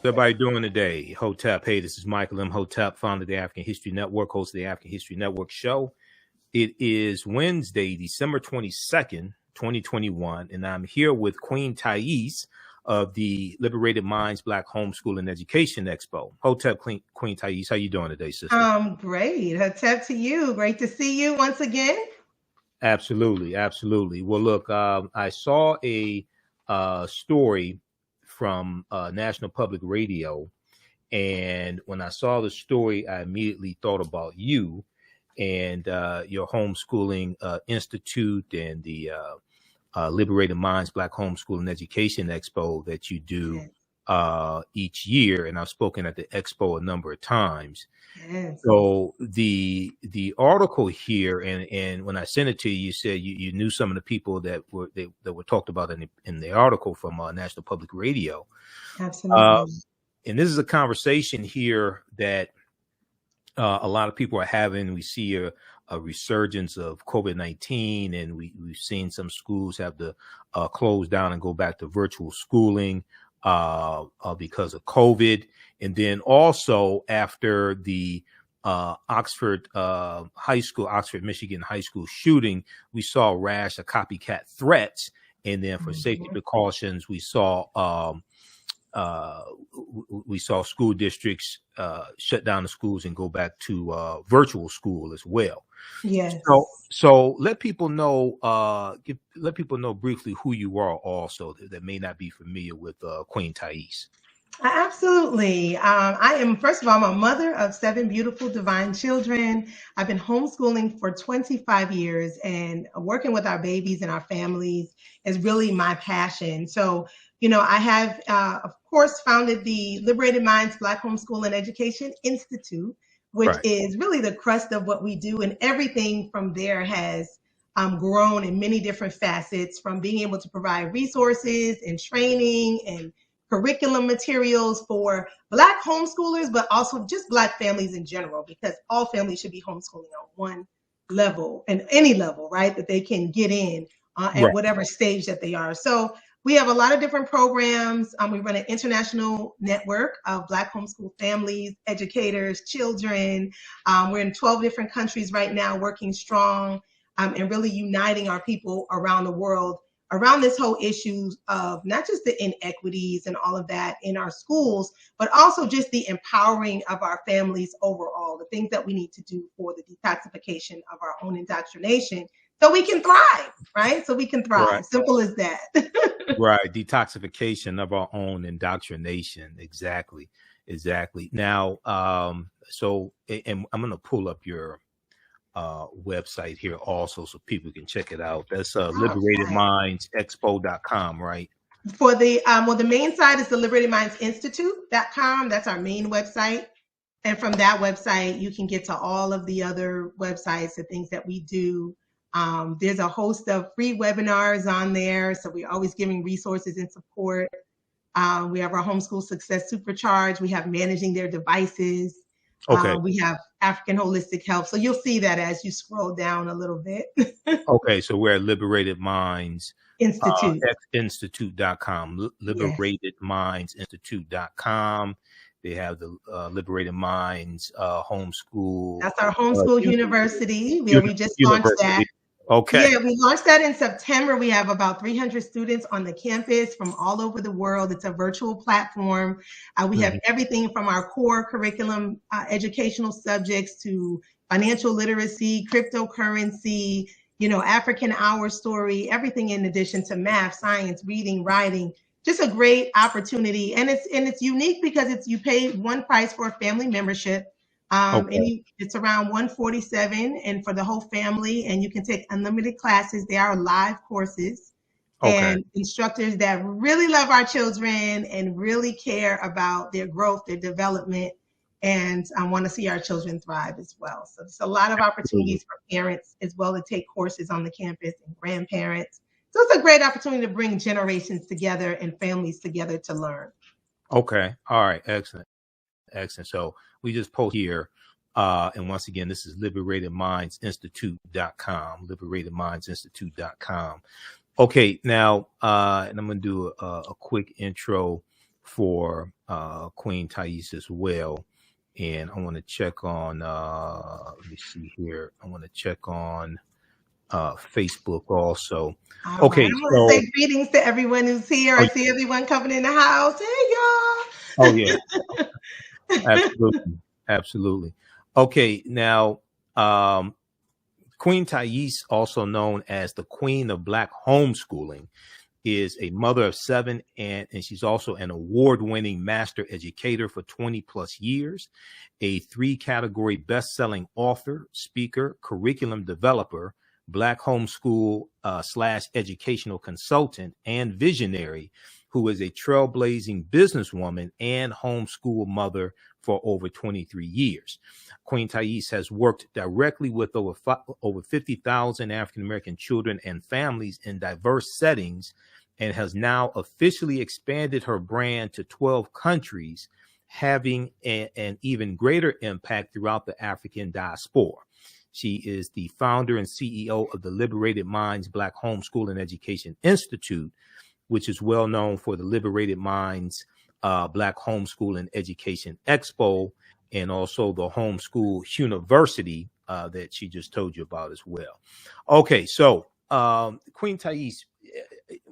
Everybody doing today? Hotep. Hey, this is Michael Imhotep, founder of the African History Network, host of the African History Network show. It is Wednesday, December 22nd, 2021, and I'm here with Queen Taese of the Liberated Minds Black Homeschool and Education Expo. Hotep, Queen Taese, how you doing today, sister? Great. Hotep to you. Great to see you once again. Absolutely, absolutely. Well, look, I saw a story from National Public Radio. And when I saw the story, I immediately thought about you and your Homeschooling Institute and the Liberated Minds Black Homeschool and Education Expo that you do each year. And I've spoken at the Expo a number of times. Yes. So the article here, and when I sent it to you, you said you knew some of the people that were talked about in the article from National Public Radio. Absolutely. And this is a conversation here that a lot of people are having. We see a resurgence of COVID-19, and we've seen some schools have to close down and go back to virtual schooling because of COVID. And then also after the Oxford, Michigan high school shooting, we saw a rash of copycat threats. And then for safety precautions, we saw school districts shut down the schools and go back to virtual school as well. Yes. So let people know, let people know briefly who you are also that may not be familiar with Queen Taese. Absolutely. I am, first of all, I'm a mother of 7 beautiful divine children. I've been homeschooling for 25 years, and working with our babies and our families is really my passion. So, I have, of course, founded the Liberated Minds Black Homeschool and Education Institute, which is really the crust of what we do. And everything from there has grown in many different facets, from being able to provide resources and training and curriculum materials for Black homeschoolers, but also just Black families in general, because all families should be homeschooling on one level and any level, right, that they can get in at whatever stage that they are. So we have a lot of different programs. We run an international network of Black homeschool families, educators, children. We're in 12 different countries right now, working strong and really uniting our people around the world around this whole issue of not just the inequities and all of that in our schools, but also just the empowering of our families overall, the things that we need to do for the detoxification of our own indoctrination so we can thrive, right? So we can thrive. Right. Simple as that. Right. Detoxification of our own indoctrination. Exactly. Now, so, and I'm going to pull up your website here also so people can check it out. That's liberatedmindsexpo.com, right? For the the main site is the liberatedmindsinstitute.com. That's our main website. And from that website, you can get to all of the other websites, the things that we do. There's a host of free webinars on there, so we're always giving resources and support. We have our Homeschool Success Supercharge. We have managing their devices. Okay. We have African Holistic Health. So you'll see that as you scroll down a little bit. Okay. So we're at Liberated Minds Institute. Institute.com. Liberatedmindsinstitute.com. They have the Liberated Minds Homeschool. That's our homeschool university. We just launched that. Okay. Yeah, we launched that in September. We have about 300 students on the campus from all over the world. It's a virtual platform. We have everything from our core curriculum, educational subjects, to financial literacy, cryptocurrency, African Hour Story, everything in addition to math, science, reading, writing. Just a great opportunity. And it's unique because you pay one price for a family membership. And it's around $147 and for the whole family, and you can take unlimited classes. They are live courses and instructors that really love our children and really care about their growth, their development, and I want to see our children thrive as well. So there's a lot of opportunities for parents as well to take courses on the campus, and grandparents. So it's a great opportunity to bring generations together and families together to learn. Okay. All right. Excellent. So we just post here. And once again, this is liberatedmindsinstitute.com, liberatedmindsinstitute.com. Okay. Now, and I'm going to do a quick intro for Queen Taese as well. And I want to check on, let me see here. I want to check on Facebook also. All Okay, right. I want to so, say greetings to everyone who's here. oh, I see everyone coming in the house. oh yeah, Hey, y'all. absolutely. Absolutely. Okay, now, Queen Taese, also known as the Queen of Black Homeschooling, is a mother of 7, and she's also an award-winning master educator for 20 plus years, a 3-category best-selling author, speaker, curriculum developer, Black homeschool / educational consultant, and visionary, who is a trailblazing businesswoman and homeschool mother for over 23 years. Queen Taese has worked directly with over 50,000 African-American children and families in diverse settings, and has now officially expanded her brand to 12 countries, having an even greater impact throughout the African diaspora. She is the founder and CEO of the Liberated Minds Black Homeschool and Education Institute, which is well known for the Liberated Minds Black Homeschool and Education Expo, and also the Homeschool University that she just told you about as well. Okay, so Queen Taese,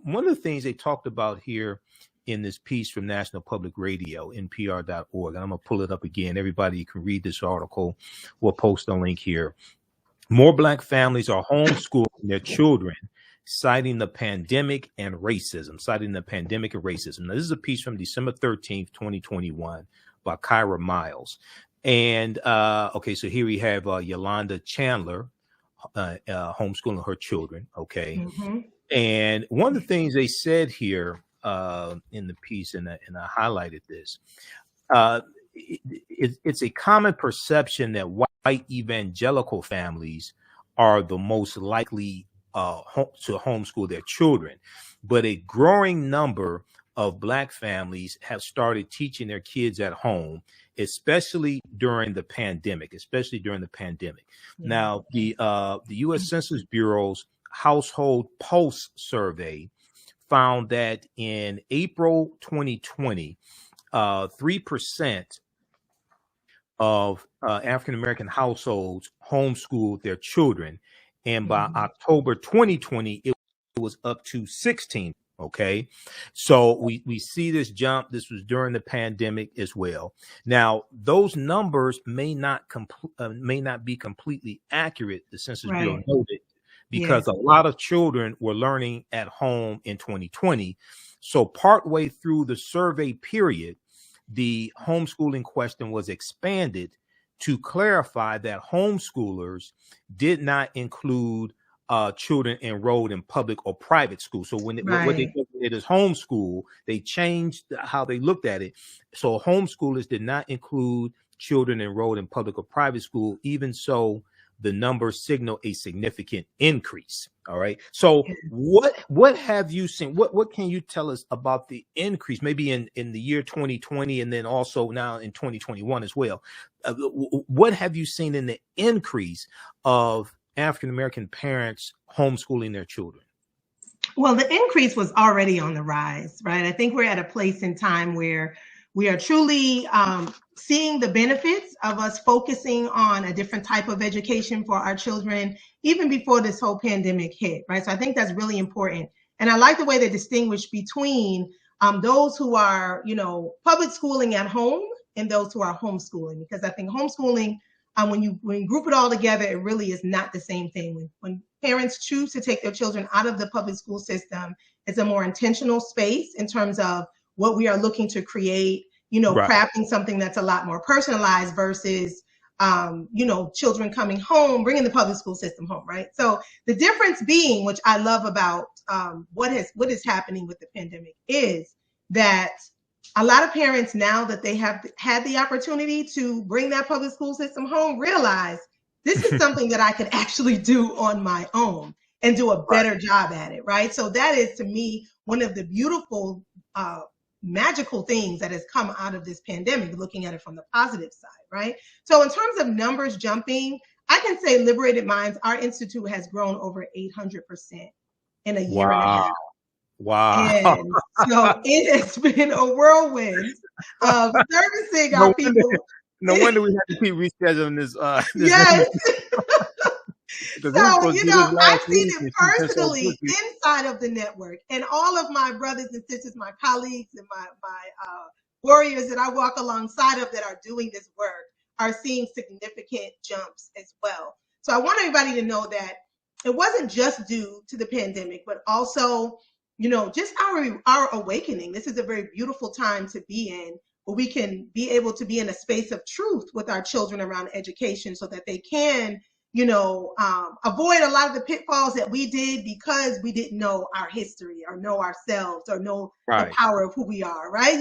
one of the things they talked about here in this piece from National Public Radio, npr.org, and I'm going to pull it up again. Everybody can read this article. We'll post a link here. More Black families are homeschooling their children, citing the pandemic and racism. Now, this is a piece from December 13th, 2021 by Kyra Miles. And, okay, so here we have Yolanda Chandler homeschooling her children, okay? Mm-hmm. And one of the things they said here in the piece, and I highlighted this, it's a common perception that white evangelical families are the most likely to homeschool their children, but a growing number of Black families have started teaching their kids at home, especially during the pandemic. Yeah. Now, the U.S. Census Bureau's Household Pulse survey found that in April 2020, 3% of African-American households homeschooled their children. And by October 2020, it was up to 16. Okay. So we see this jump. This was during the pandemic as well. Now, those numbers may not be completely accurate, the Census Bureau noted, because a lot of children were learning at home in 2020. So partway through the survey period, the homeschooling question was expanded to clarify that homeschoolers did not include children enrolled in public or private school. So when what they looked at it as homeschool, they changed how they looked at it. So homeschoolers did not include children enrolled in public or private school. Even so, the numbers signal a significant increase. All right. So what have you seen? What can you tell us about the increase, maybe in the year 2020, and then also now in 2021 as well? What have you seen in the increase of African-American parents homeschooling their children? Well, the increase was already on the rise, right? I think we're at a place in time where we are truly seeing the benefits of us focusing on a different type of education for our children, even before this whole pandemic hit, right? So I think that's really important. And I like the way they distinguish between those who are, public schooling at home and those who are homeschooling, because I think homeschooling, when you group it all together, it really is not the same thing. When parents choose to take their children out of the public school system, it's a more intentional space in terms of what we are looking to create, crafting something that's a lot more personalized versus, children coming home, bringing the public school system home, right? So the difference being, which I love about what is happening with the pandemic, is that a lot of parents, now that they have had the opportunity to bring that public school system home, realize this is something that I could actually do on my own and do a better job at it, right? So that is, to me, one of the beautiful magical things that has come out of this pandemic, looking at it from the positive side, right? So in terms of numbers jumping, I can say Liberated Minds, our institute, has grown over 800% in a year and a half. Wow. And so it has been a whirlwind of servicing No our wonder, people. no wonder we have to keep rescheduling this this Yes. interview, because we were So, supposed to do this I've last seen week, it and she's been so personally busy. inside of the network, and all of my brothers and sisters, my colleagues, and my warriors that I walk alongside of that are doing this work are seeing significant jumps as well. So I want everybody to know that it wasn't just due to the pandemic, but also, just our awakening. This is a very beautiful time to be in, where we can be able to be in a space of truth with our children around education, so that they can avoid a lot of the pitfalls that we did because we didn't know our history or know ourselves or know the Right. power of who we are, right?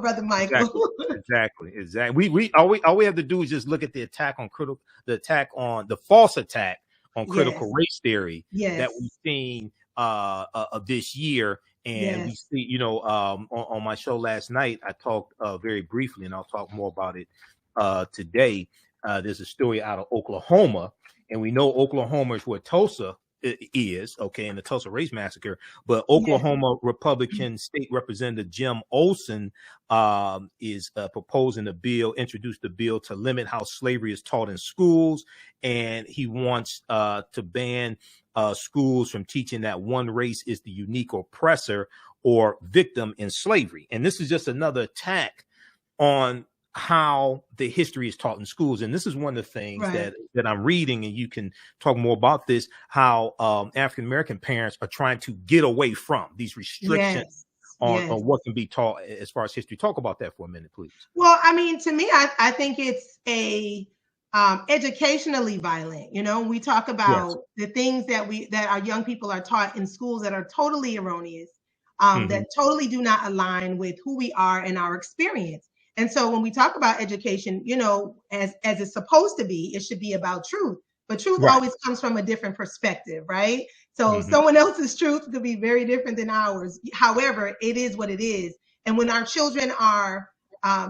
Brother Michael. Exactly. We all we have to do is just look at the attack on the false attack on Yes, critical race theory that we've yes, seen of this year. And we yes, see, on my show last night, I talked very briefly, and I'll talk more about it today. There's a story out of Oklahoma, and we know Oklahoma is where Tulsa is, okay, in the Tulsa Race Massacre. But yes, Oklahoma Republican State Representative Jim Olson is proposing introduced a bill to limit how slavery is taught in schools, and he wants to ban schools from teaching that one race is the unique oppressor or victim in slavery. And this is just another attack on how the history is taught in schools. And this is one of the things right. that I'm reading, and you can talk more about this, how African-American parents are trying to get away from these restrictions Yes, on yes. what can be taught as far as history. Talk about that for a minute, please. Well, to me, I think it's a educationally violent. We talk Yes. about the things that our young people are taught in schools that are totally erroneous, Mm-hmm. that totally do not align with who we are and our experience. And so when we talk about education, as it's supposed to be, it should be about truth. But truth Right. always comes from a different perspective, right? So Mm-hmm. someone else's truth could be very different than ours. However, it is what it is. And when our children are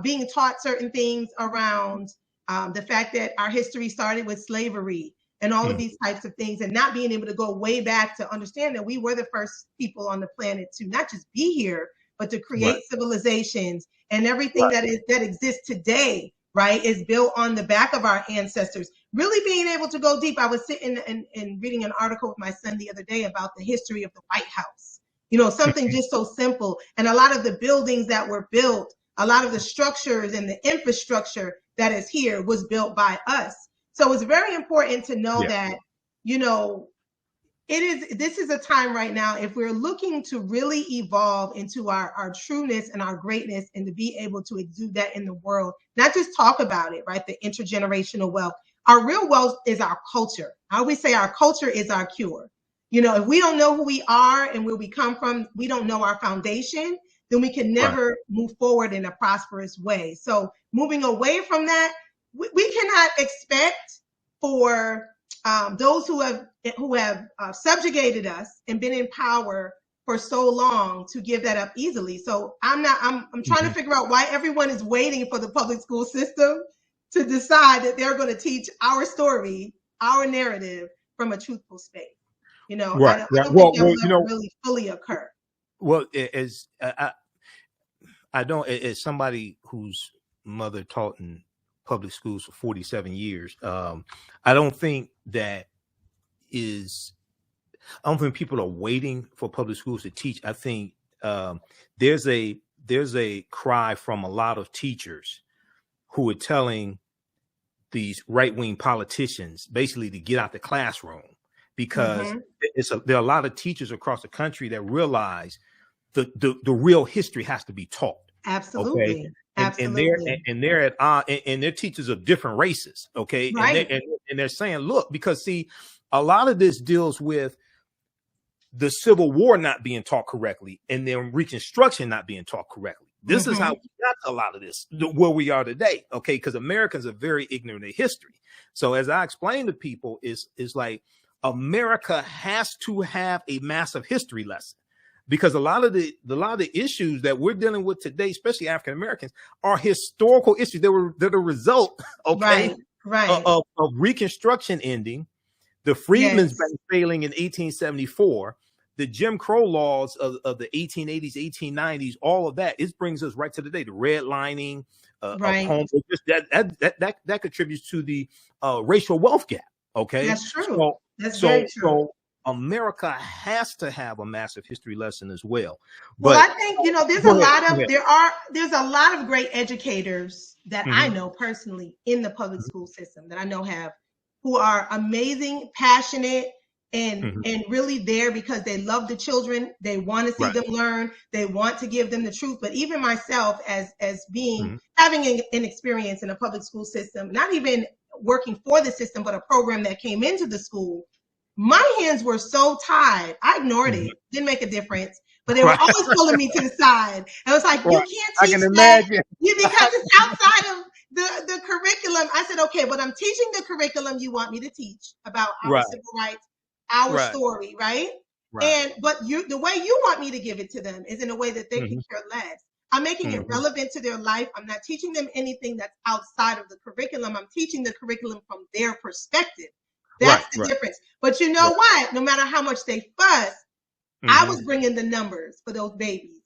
being taught certain things around the fact that our history started with slavery and all of these types of things, and not being able to go way back to understand that we were the first people on the planet to not just be here, but to Right. create civilizations, and everything Right. that exists today, right, is built on the back of our ancestors. Really being able to go deep. I was sitting and reading an article with my son the other day about the history of the White House. Something just so simple. And a lot of the buildings that were built, a lot of the structures and the infrastructure that is here was built by us. So it's very important to know Yeah. that, this is a time right now, if we're looking to really evolve into our trueness and our greatness, and to be able to exude that in the world, not just talk about it, right? The intergenerational wealth. Our real wealth is our culture. I always say our culture is our cure. If we don't know who we are and where we come from, we don't know our foundation, then we can Right. never move forward in a prosperous way. So moving away from that, we cannot expect for those who have subjugated us and been in power for so long to give that up easily. So I'm trying to figure out why everyone is waiting for the public school system to decide that they're going to teach our story, our narrative from a truthful space. Right. I Right. don't think Well, that will ever really fully occur. well, as I don't, as somebody whose mother taught in public schools for 47 years, I don't think that is, I don't think people are waiting for public schools to teach. I think there's a cry from a lot of teachers who are telling these right-wing politicians basically to get out the classroom, because there are a lot of teachers across the country that realize the real history has to be taught. Okay. Absolutely. And Absolutely. they're at and they're teachers of different races. Okay. Right. And they're saying, look, because see, a lot of this deals with the Civil War not being taught correctly, and then Reconstruction not being taught correctly. This is how we got a lot of this where we are today. Okay. Because Americans are very ignorant of history. So as I explain to people, is like America has to have a massive history lesson, because a lot of the issues that we're dealing with today, especially African Americans, are historical issues. They're the result, okay, Right. of Reconstruction ending, the Freedmen's Yes. Bank failing in 1874, the Jim Crow laws of the 1880s, 1890s, all of that, it brings us right to the day. The redlining of Right. home, that contributes to the racial wealth gap. Okay, That's true. That's very true. So America has to have a massive history lesson as well. Well, But I think, you know, there's a lot of great educators that I know personally in the public school system that I know who are amazing, passionate, and really there because they love the children. They want to see them learn. They want to give them the truth. But even myself, as being having an experience in a public school system, not even working for the system, but a program that came into the school, my hands were so tied. I ignored it. Didn't make a difference. But they were always pulling me to the side. And it was like, you can't teach that because it's outside of the curriculum. I said, okay, but I'm teaching the curriculum you want me to teach about our civil rights, our story, right? But the way you want me to give it to them is in a way that they can care less. I'm making it relevant to their life. I'm not teaching them anything that's outside of the curriculum. I'm teaching the curriculum from their perspective. That's the difference. But you know what? No matter how much they fuss, I was bringing the numbers for those babies.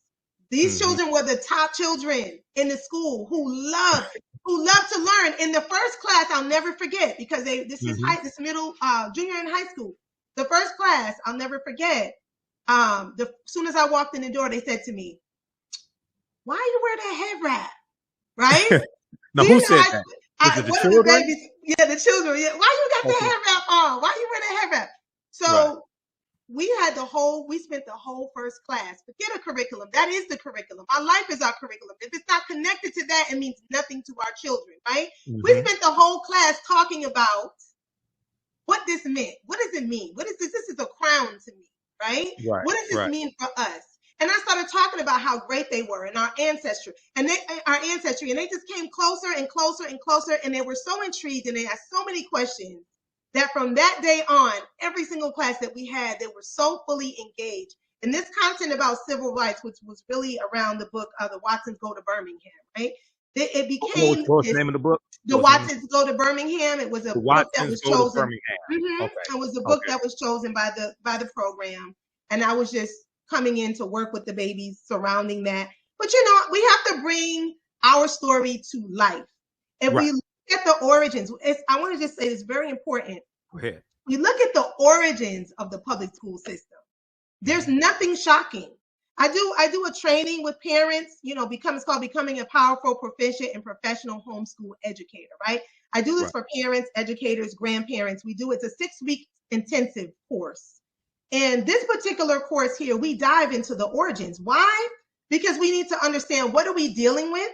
These children were the top children in the school who loved to learn. In the first class, I'll never forget because this is middle, junior and high school. The first class, I'll never forget. As soon as I walked in the door, they said to me, "Why you wear that head wrap?" Right? Now, who said that? Was it the children? The babies, the children. Yeah. Why you got the head wrap on? Why you wear the head wrap? So we spent the whole first class. Forget a curriculum. That is the curriculum. Our life is our curriculum. If it's not connected to that, it means nothing to our children, right? We spent the whole class talking about what this meant. What does it mean? What is this? This is a crown to me, right? What does this mean for us? And I started talking about how great they were and our ancestry, and they just came closer and closer and closer, and they were so intrigued and they asked so many questions that from that day on, every single class that we had, they were so fully engaged. And this content about civil rights, which was really around the book, The Watsons Go to Birmingham, right? It became what was the name of the book? The Watsons Go to Birmingham. It was a book that was chosen. It was a book that was chosen by the program, and I was just coming in to work with the babies surrounding that. But you know, we have to bring our story to life. If we look at the origins, I want to just say it's very important. Go ahead. We look at the origins of the public school system. There's nothing shocking. I do a training with parents, you know, it's called Becoming a Powerful, Proficient, and Professional Homeschool Educator, right? I do this for parents, educators, grandparents. It's a 6-week intensive course. And this particular course here, we dive into the origins. Why? Because we need to understand, what are we dealing with?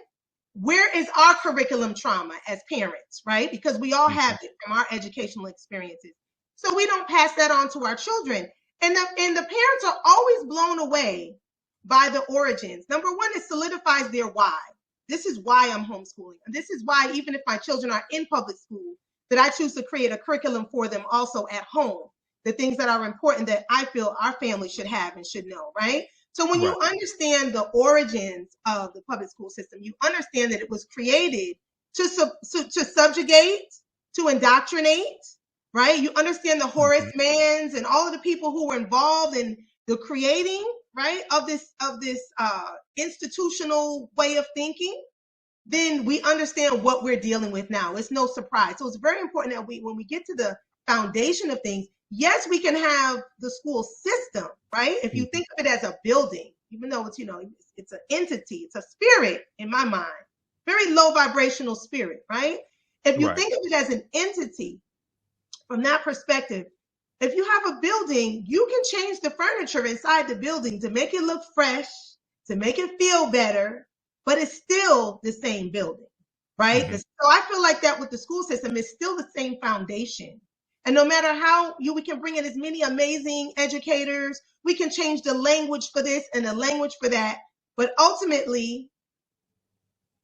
Where is our curriculum trauma as parents, right? Because we all have it from our educational experiences. So we don't pass that on to our children. And the parents are always blown away by the origins. Number one, it solidifies their why. This is why I'm homeschooling. And this is why, even if my children are in public school, that I choose to create a curriculum for them also at home. The things that are important that I feel our family should have and should know, right? So when you understand the origins of the public school system, you understand that it was created to subjugate, to indoctrinate, right? You understand the Horace Manns and all of the people who were involved in the creating, right, of this institutional way of thinking. Then we understand what we're dealing with now. It's no surprise. So it's very important that when we get to the foundation of things, yes, we can have the school system, right? If you think of it as a building, even though it's, you know, it's an entity, it's a spirit in my mind, very low vibrational spirit, right? If you think of it as an entity, from that perspective, if you have a building, you can change the furniture inside the building to make it look fresh, to make it feel better, but it's still the same building, right? So I feel like that with the school system, it's still the same foundation. And no matter how we can bring in as many amazing educators, we can change the language for this and the language for that. But ultimately,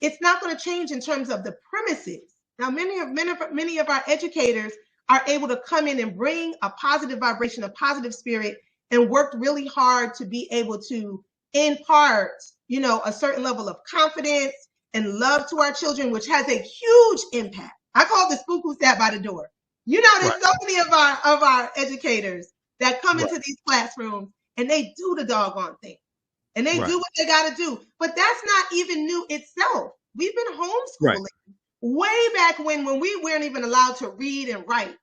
it's not going to change in terms of the premises. Now, many of our educators are able to come in and bring a positive vibration, a positive spirit, and worked really hard to be able to impart, you know, a certain level of confidence and love to our children, which has a huge impact. I call it the spook who sat by the door. You know, there's so many of our educators that come into these classrooms and they do the doggone thing. And they Right. do what they got to do. But that's not even new itself. We've been homeschooling way back when we weren't even allowed to read and write.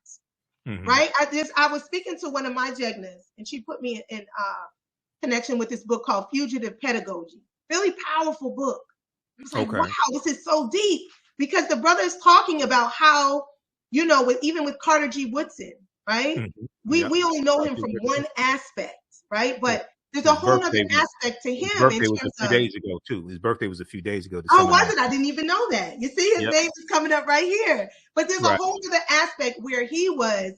Right? I was speaking to one of my jegnas, and she put me in connection with this book called Fugitive Pedagogy. Really powerful book. I was like, wow, this is so deep, because the brother is talking about how, you know, even with Carter G. Woodson, right? We only know him from one aspect, right? But there's a whole other aspect to him. His birthday was a few days ago too. His birthday was a few days ago. Oh, was it? I didn't even know that. You see, his name is coming up right here. But there's a whole other aspect where he was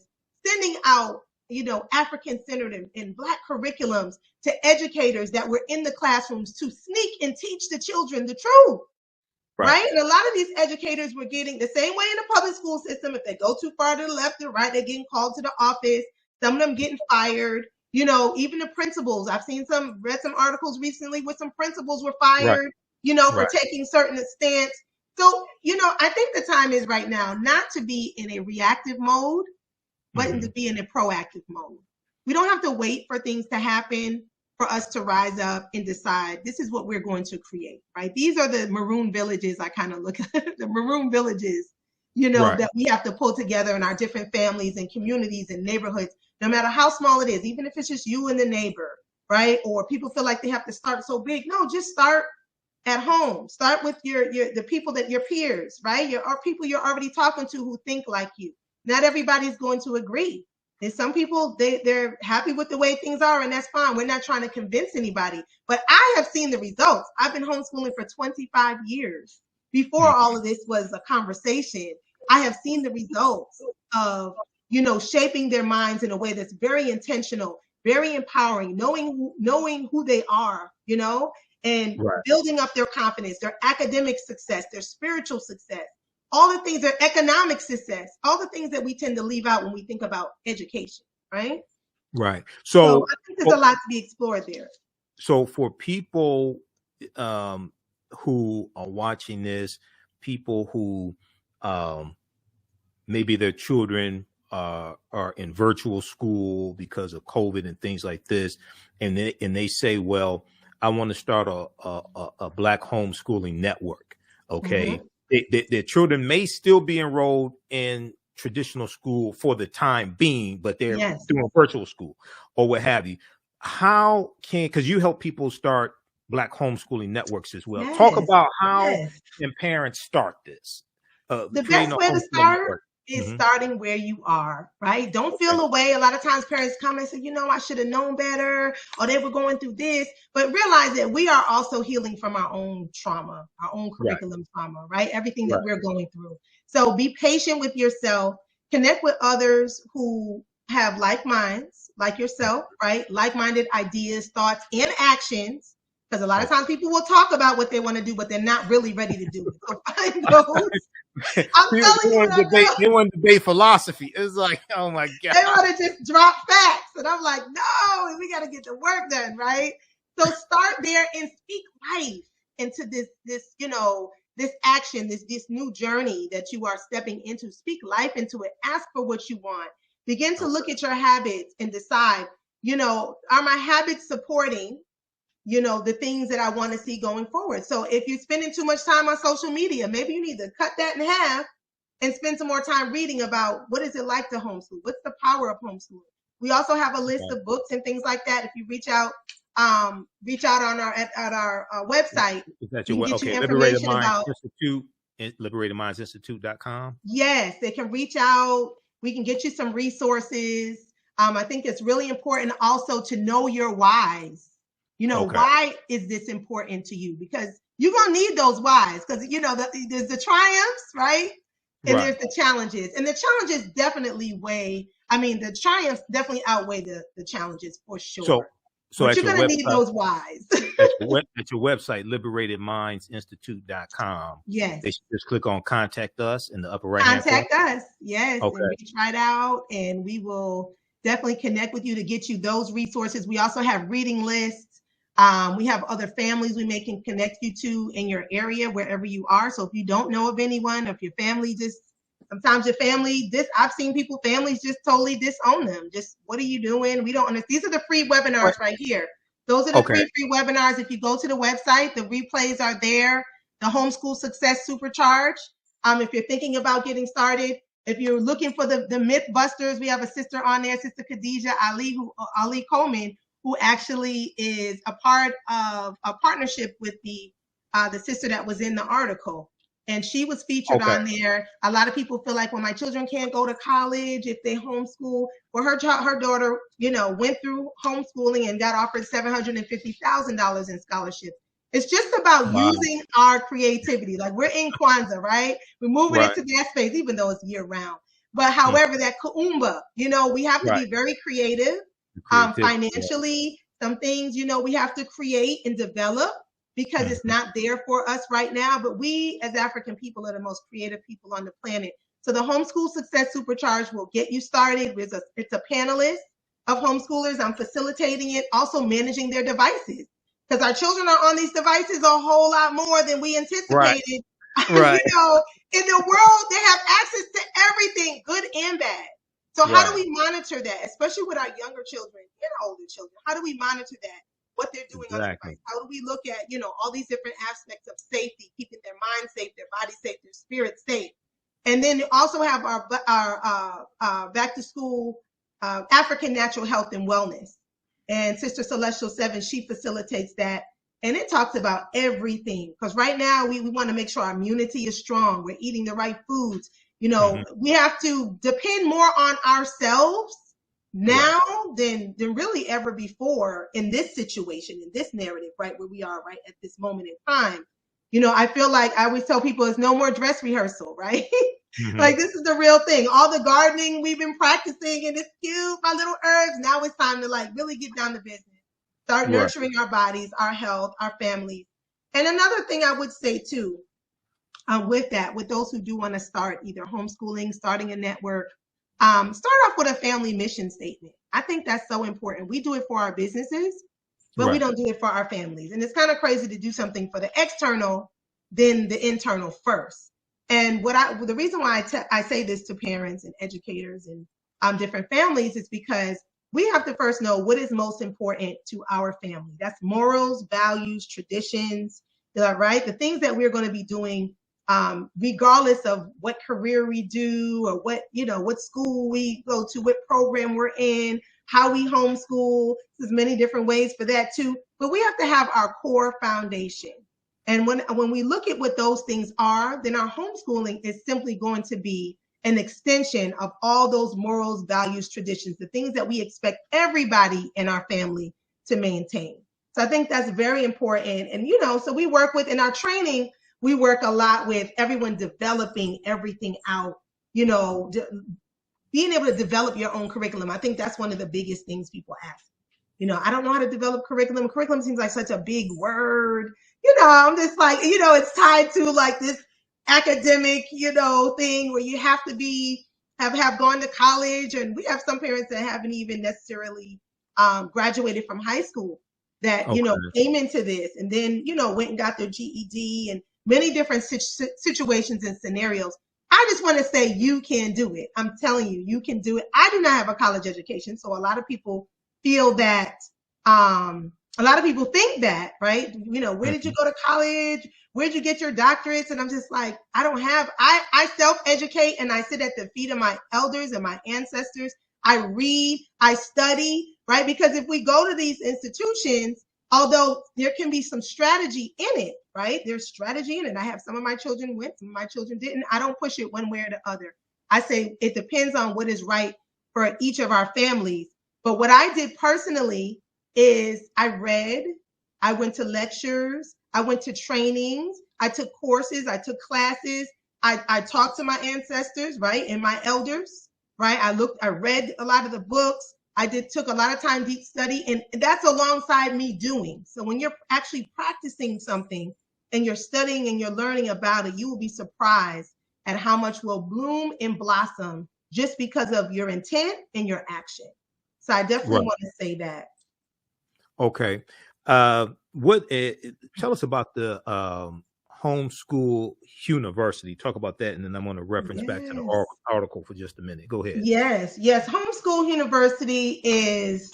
sending out, you know, African-centered and Black curriculums to educators that were in the classrooms to sneak and teach the children the truth. Right. And a lot of these educators were getting the same way in the public school system. If they go too far to the left or right, they're getting called to the office. Some of them getting fired. You know, even the principals. I've read some articles recently where some principals were fired, you know, for taking certain stance. So, you know, I think the time is right now not to be in a reactive mode, but to be in a proactive mode. We don't have to wait for things to happen for us to rise up and decide this is what we're going to create, right? These are the maroon villages. I kind of look at the maroon villages, you know, that we have to pull together in our different families and communities and neighborhoods, no matter how small it is, even if it's just you and the neighbor, right? Or people feel like they have to start so big. No, just start at home. Start with the people that your peers, right? Your people you're already talking to who think like you. Not everybody's going to agree. And some people, they're happy with the way things are, and that's fine. We're not trying to convince anybody. But I have seen the results. I've been homeschooling for 25 years. Before all of this was a conversation, I have seen the results of, you know, shaping their minds in a way that's very intentional, very empowering, knowing who they are, you know, and building up their confidence, their academic success, their spiritual success. All the things, their economic success, all the things that we tend to leave out when we think about education, right? Right. So I think there's a lot to be explored there. So for people who are watching this, people who maybe their children are in virtual school because of COVID and things like this, and they say, well, I want to start a Black homeschooling network. Okay. Their children may still be enrolled in traditional school for the time being, but they're doing virtual school or what have you. How because you help people start Black homeschooling networks as well. Talk about how can parents start this. The best way to start is starting where you are, right? Don't feel away. A lot of times parents come and say, you know, I should have known better, or they were going through this, but realize that we are also healing from our own trauma, our own curriculum trauma, right? Everything that we're going through. So be patient with yourself, connect with others who have like minds, like yourself, right? Like-minded ideas, thoughts, and actions. Because a lot of times people will talk about what they want to do, but they're not really ready to do it. So find those. They want to debate philosophy. It's like, oh my God. They want to just drop facts. And I'm like, no, we got to get the work done, right? So start there and speak life into this, you know, this action, this new journey that you are stepping into. Speak life into it. Ask for what you want. Begin to look at your habits and decide, you know, are my habits supporting, you know, the things that I want to see going forward. So if you're spending too much time on social media, maybe you need to cut that in half and spend some more time reading about what is it like to homeschool? What's the power of homeschooling? We also have a list of books and things like that. If you reach out on our website, is that your Liberated Minds Institute, LiberatedMindsInstitute.com? Yes, they can reach out. We can get you some resources. I think it's really important also to know your whys. You know, why is this important to you? Because you're going to need those whys, because, you know, there's the triumphs, right? And there's the challenges. And the challenges definitely the triumphs definitely outweigh the challenges for sure. So but you're going to need those whys. At your website, LiberatedMindsInstitute.com. Yes. They should just click on Contact Us in the upper right hand corner. Contact us. Yes. Okay. And reach right out, and we will definitely connect with you to get you those resources. We also have reading lists. We have other families we can connect you to in your area, wherever you are. So if you don't know of anyone, if your family just Sometimes your family, I've seen families just totally disown them. Just, what are you doing? We don't understand. These are the free webinars right here. Those are the free webinars. If you go to the website, the replays are there. The Homeschool Success Supercharge. If you're thinking about getting started, if you're looking for the myth busters, we have a sister on there, Sister Khadija Ali Coleman, who actually is a part of a partnership with the sister that was in the article. And she was featured on there. A lot of people feel like, well, my children can't go to college if they homeschool. Well, her daughter, went through homeschooling and got offered $750,000 in scholarships. It's just about using our creativity. Like, we're in Kwanzaa, right? We're moving into that space, even though it's year round. But however, that kuumba, we have to be very creative. Financially, some things, we have to create and develop, because it's not there for us right now. But we as African people are the most creative people on the planet. So the Homeschool Success Supercharge will get you started. It's a panelist of homeschoolers. I'm facilitating it, also managing their devices, because our children are on these devices a whole lot more than we anticipated. Right. In the world, they have access to everything, good and bad. So how do we monitor that, especially with our younger children and older children? How do we monitor that? What they're doing on the device? How do we look at, all these different aspects of safety, keeping their mind safe, their body safe, their spirit safe? And then also have our back to school African natural health and wellness. And Sister Celestial 7, she facilitates that. And it talks about everything, because right now we want to make sure our immunity is strong. We're eating the right foods. We have to depend more on ourselves now than really ever before in this situation, in this narrative, right, where we are right at this moment in time. I feel like I always tell people, it's no more dress rehearsal, right? Like, this is the real thing. All the gardening we've been practicing, and it's cute, my little herbs. Now it's time to really get down to business. Start nurturing our bodies, our health, our families. And another thing I would say too, with those who do want to start either homeschooling, starting a network, start off with a family mission statement. I think that's so important. We do it for our businesses, but we don't do it for our families. And it's kind of crazy to do something for the external, then the internal first. And the reason why I say this to parents and educators and different families is because we have to first know what is most important to our family. That's morals, values, traditions, right? The things that we're going to be doing, regardless of what career we do or what school we go to, what program we're in, how we homeschool. There's many different ways for that too. But we have to have our core foundation. And when we look at what those things are, then our homeschooling is simply going to be an extension of all those morals, values, traditions, the things that we expect everybody in our family to maintain. So I think that's very important. And, so we work in our training, we work a lot with everyone developing everything out, being able to develop your own curriculum. I think that's one of the biggest things people ask. I don't know how to develop curriculum. Curriculum seems like such a big word. I'm just like, it's tied to like this academic, thing where you have to have gone to college. And we have some parents that haven't even necessarily graduated from high school that, came into this and then, went and got their GED and many different situations and scenarios. I just want to say you can do it. I'm telling you, you can do it. I do not have a college education. So a lot of people feel that, a lot of people think that, right? Where did you go to college? Where'd you get your doctorates? And I'm just like, I self-educate and I sit at the feet of my elders and my ancestors. I read, I study, right? Because if we go to these institutions, although there can be some strategy in it, right? There's strategy in it. I have some of my children went, some of my children didn't. I don't push it one way or the other. I say it depends on what is right for each of our families. But what I did personally is I read, I went to lectures, I went to trainings, I took courses, I took classes, I talked to my ancestors, right? And my elders, right? I read a lot of the books. Took a lot of time deep study, and that's alongside me doing. So when you're actually practicing something and you're studying and you're learning about it, you will be surprised at how much will bloom and blossom just because of your intent and your action. So I definitely want to say that. Okay. Tell us about the Homeschool University. Talk about that, and then I'm going to reference back to the Yes. article for just a minute. Go ahead. Yes. Homeschool University is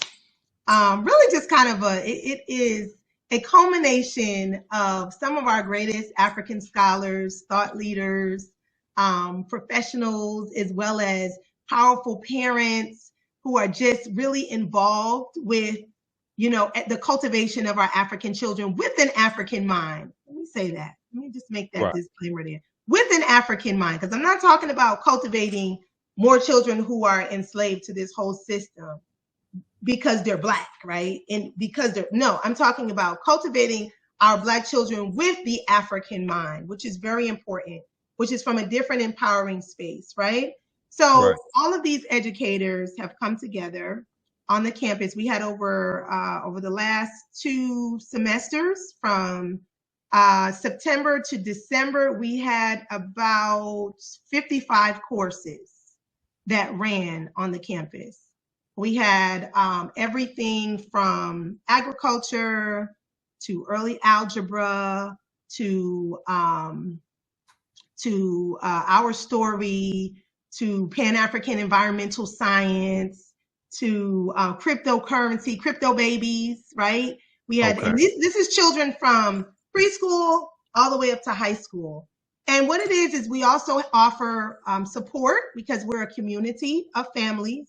really just kind of it is a culmination of some of our greatest African scholars, thought leaders, professionals, as well as powerful parents who are just really involved with, the cultivation of our African children with an African mind. Let me say that. Let me just make that disclaimer there. With an African mind, because I'm not talking about cultivating more children who are enslaved to this whole system because they're Black, right? And I'm talking about cultivating our Black children with the African mind, which is very important, which is from a different empowering space, right? So all of these educators have come together on the campus. We had over the last 2 semesters, from September to December, we had about 55 courses that ran on the campus. We had everything from agriculture to early algebra to our story, to Pan-African environmental science, to cryptocurrency, crypto babies, right? We had, and this is children from preschool all the way up to high school. And what it is we also offer support, because we're a community of families.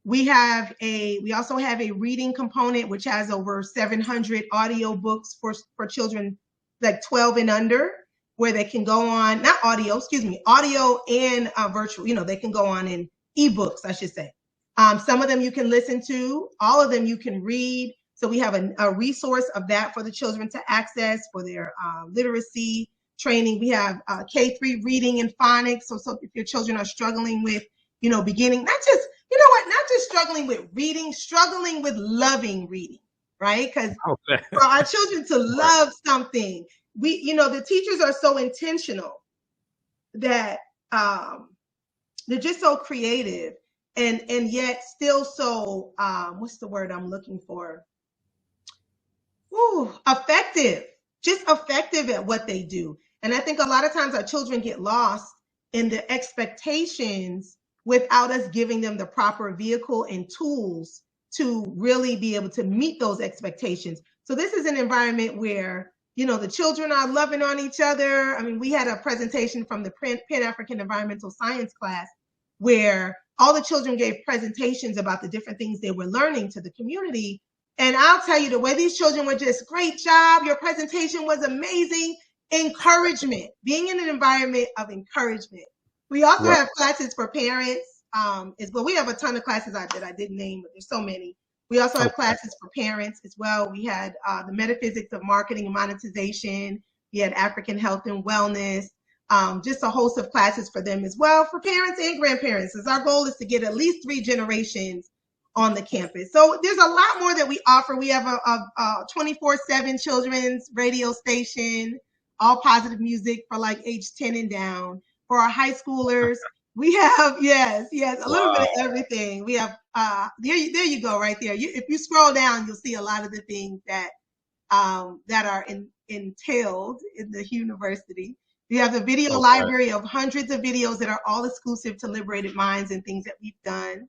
We also have a reading component, which has over 700 audio books for children like 12 and under, where they can go on, audio and virtual, they can go on in ebooks, I should say. Some of them you can listen to, all of them you can read. So we have a resource of that for the children to access for their literacy training. We have K3 reading and phonics. So if your children are struggling with, beginning, not just struggling with reading, struggling with loving reading, right? Because for our children to love something, the teachers are so intentional that they're just so creative and yet still so, what's the word I'm looking for? Effective, just effective at what they do. And I think a lot of times our children get lost in the expectations without us giving them the proper vehicle and tools to really be able to meet those expectations. So this is an environment where, the children are loving on each other. I mean, we had a presentation from the Pan-African environmental science class where all the children gave presentations about the different things they were learning to the community. And I'll tell you, the way these children were just, great job, your presentation was amazing. Encouragement, being in an environment of encouragement. We also have classes for parents as well. We have a ton of classes that I didn't name, but there's so many. We also have classes for parents as well. We had the metaphysics of marketing and monetization. We had African health and wellness, just a host of classes for them as well, for parents and grandparents. As our goal is to get at least 3 generations on the campus. So there's a lot more that we offer. We have a 24/7 children's radio station, all positive music for like age 10 and down. For our high schoolers, we have, a little bit of everything. We have, there you go, right there. If you scroll down, you'll see a lot of the things that are entailed in the university. We have the video library of hundreds of videos that are all exclusive to Liberated Minds and things that we've done.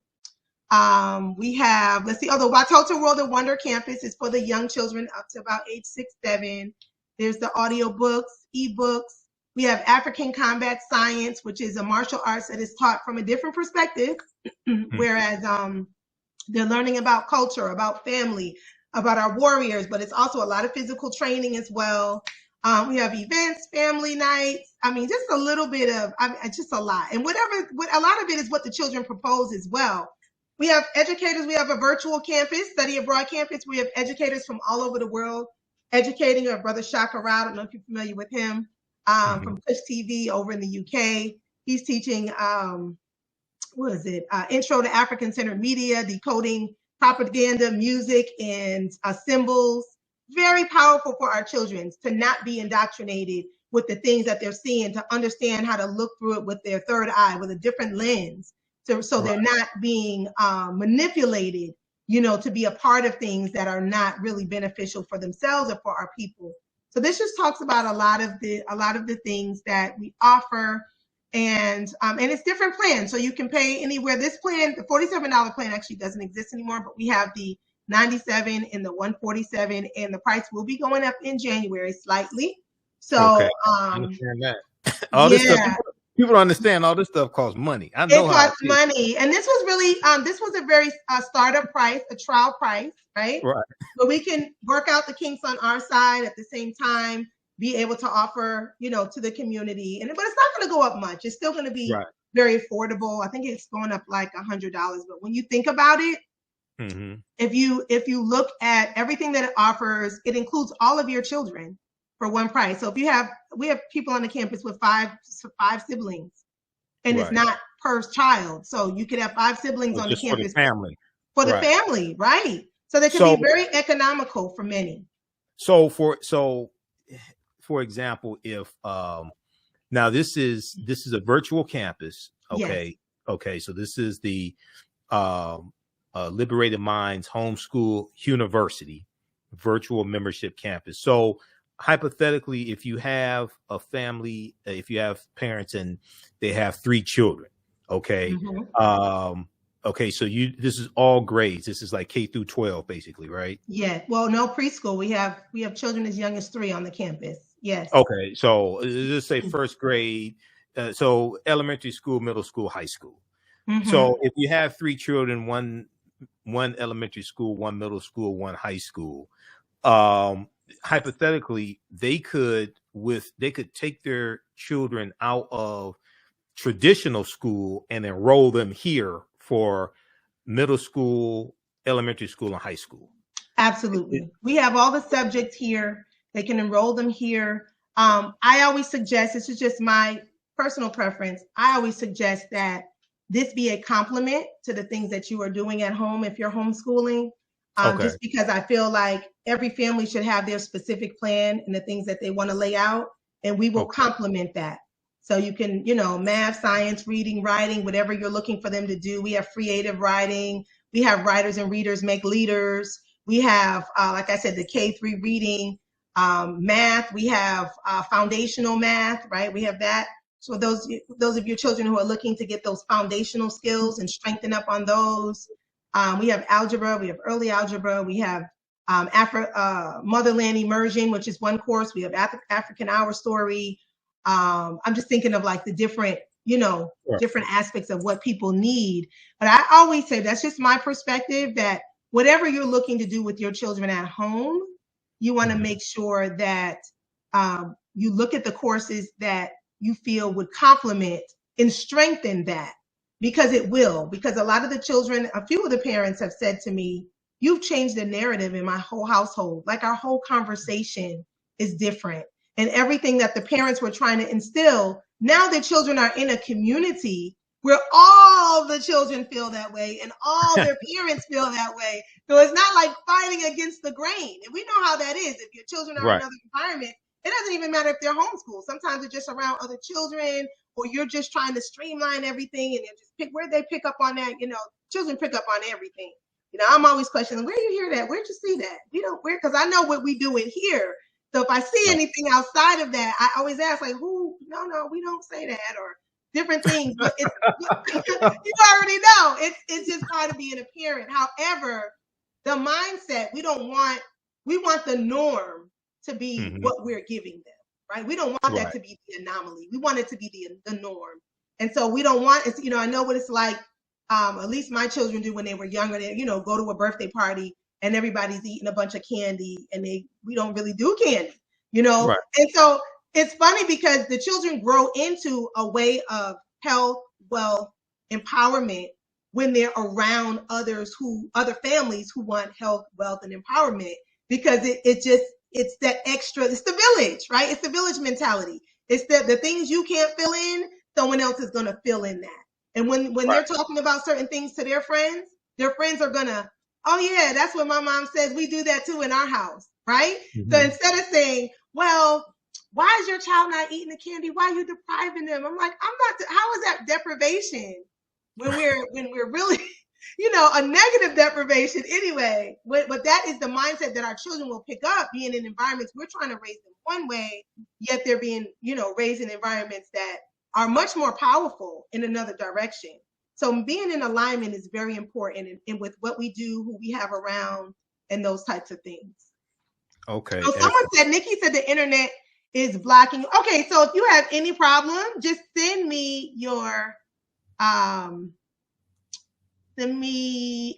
We have, the Watoto World of Wonder campus is for the young children up to about age 6, 7. There's the audio books, ebooks. We have African combat science, which is a martial arts that is taught from a different perspective, whereas they're learning about culture, about family, about our warriors, but it's also a lot of physical training as well. We have events, family nights. I mean, just a little bit of, just a lot. And a lot of it is what the children propose as well. We have educators. We have a virtual campus, study abroad campus. We have educators from all over the world educating. Our brother Shaka Rao, I don't know if you're familiar with him, from Push TV over in the UK. He's teaching, Intro to African-Centered Media, decoding propaganda, music, and symbols. Very powerful for our children to not be indoctrinated with the things that they're seeing, to understand how to look through it with their third eye, with a different lens. So they're not being manipulated, to be a part of things that are not really beneficial for themselves or for our people. So this just talks about a lot of the things that we offer, and it's different plans. So you can pay anywhere. This plan, the $47 plan, actually doesn't exist anymore, but we have the 97 and the 147, and the price will be going up in January slightly. So Okay, I understand that. All yeah. this stuff, people don't understand. All this stuff costs money. I know it costs money, and this was really this was a very startup price, a trial price, right? Right. But we can work out the kinks on our side at the same time, be able to offer, to the community, but it's not going to go up much. It's still going to be very affordable. I think it's going up like $100, but when you think about it, if you look at everything that it offers, it includes all of your children for one price. So if we have people on the campus with five siblings, and it's not per child. So you could have 5 siblings on the campus for the family, right? So they can be very economical for many. So for example, if now this is a virtual campus, okay? Yes. Okay, so this is the Liberated Minds Homeschool University virtual membership campus. So hypothetically, if you have a family, if you have parents and they have 3 children, okay, okay, so this is all grades. This is like K through 12, basically, right? Yeah. Well, no, preschool. We have children as young as 3 on the campus. Yes. Okay, so let's say first grade. So elementary school, middle school, high school. So if you have 3 children, one elementary school, 1 middle school, 1 high school, hypothetically, they could take their children out of traditional school and enroll them here for middle school, elementary school, and high school. Absolutely. We have all the subjects here. They can enroll them here. I always suggest, this is just my personal preference, I always suggest that this be a complement to the things that you are doing at home if you're homeschooling. Just because I feel like every family should have their specific plan and the things that they want to lay out, and we will complement that. So you can, math, science, reading, writing, whatever you're looking for them to do. We have creative writing. We have writers and readers make leaders. We have, like I said, the K-3 reading, math. We have foundational math, right? We have that. So those of your children who are looking to get those foundational skills and strengthen up on those. We have algebra, we have early algebra, we have motherland immersion, which is one course. We have African Hour Story. I'm just thinking of like the different, different aspects of what people need. But I always say, that's just my perspective, that whatever you're looking to do with your children at home, you want to make sure that you look at the courses that you feel would complement and strengthen that. Because it will, because a lot of the children, a few of the parents have said to me, you've changed the narrative in my whole household. Like our whole conversation is different. And everything that the parents were trying to instill, now the children are in a community where all the children feel that way and all their parents feel that way. So it's not like fighting against the grain. And we know how that is. If your children are in another environment, it doesn't even matter if they're homeschooled. Sometimes it's just around other children, or you're just trying to streamline everything and just pick where they pick up on that. Children pick up on everything. I'm always questioning, where you hear that? Where'd you see that? Because I know what we do in here. So if I see anything outside of that, I always ask, like, who? No, we don't say that, or different things. But it's, you already know. It's just hard to be an parent. However, the mindset, we want the norm to be what we're giving them. Right? We don't want that to be the anomaly. We want it to be the norm. And so we don't want, I know what it's like, at least my children do when they were younger. They, go to a birthday party and everybody's eating a bunch of candy, and we don't really do candy, Right. And so it's funny because the children grow into a way of health, wealth, empowerment when they're around other families who want health, wealth, and empowerment, because it's that extra, it's the village, right? It's the village mentality. It's the things you can't fill in, someone else is going to fill in that. And when they're talking about certain things to their friends are going to, oh yeah, that's what my mom says. We do that too in our house, right? So instead of saying, well, why is your child not eating the candy? Why are you depriving them? I'm like, how is that deprivation when we're really a negative deprivation anyway. But that is the mindset that our children will pick up, being in environments we're trying to raise them one way, yet they're being, raised in environments that are much more powerful in another direction. So being in alignment is very important in with what we do, who we have around, and those types of things. Okay. So someone said, Nikki said the internet is blocking. Okay, so if you have any problem, just send me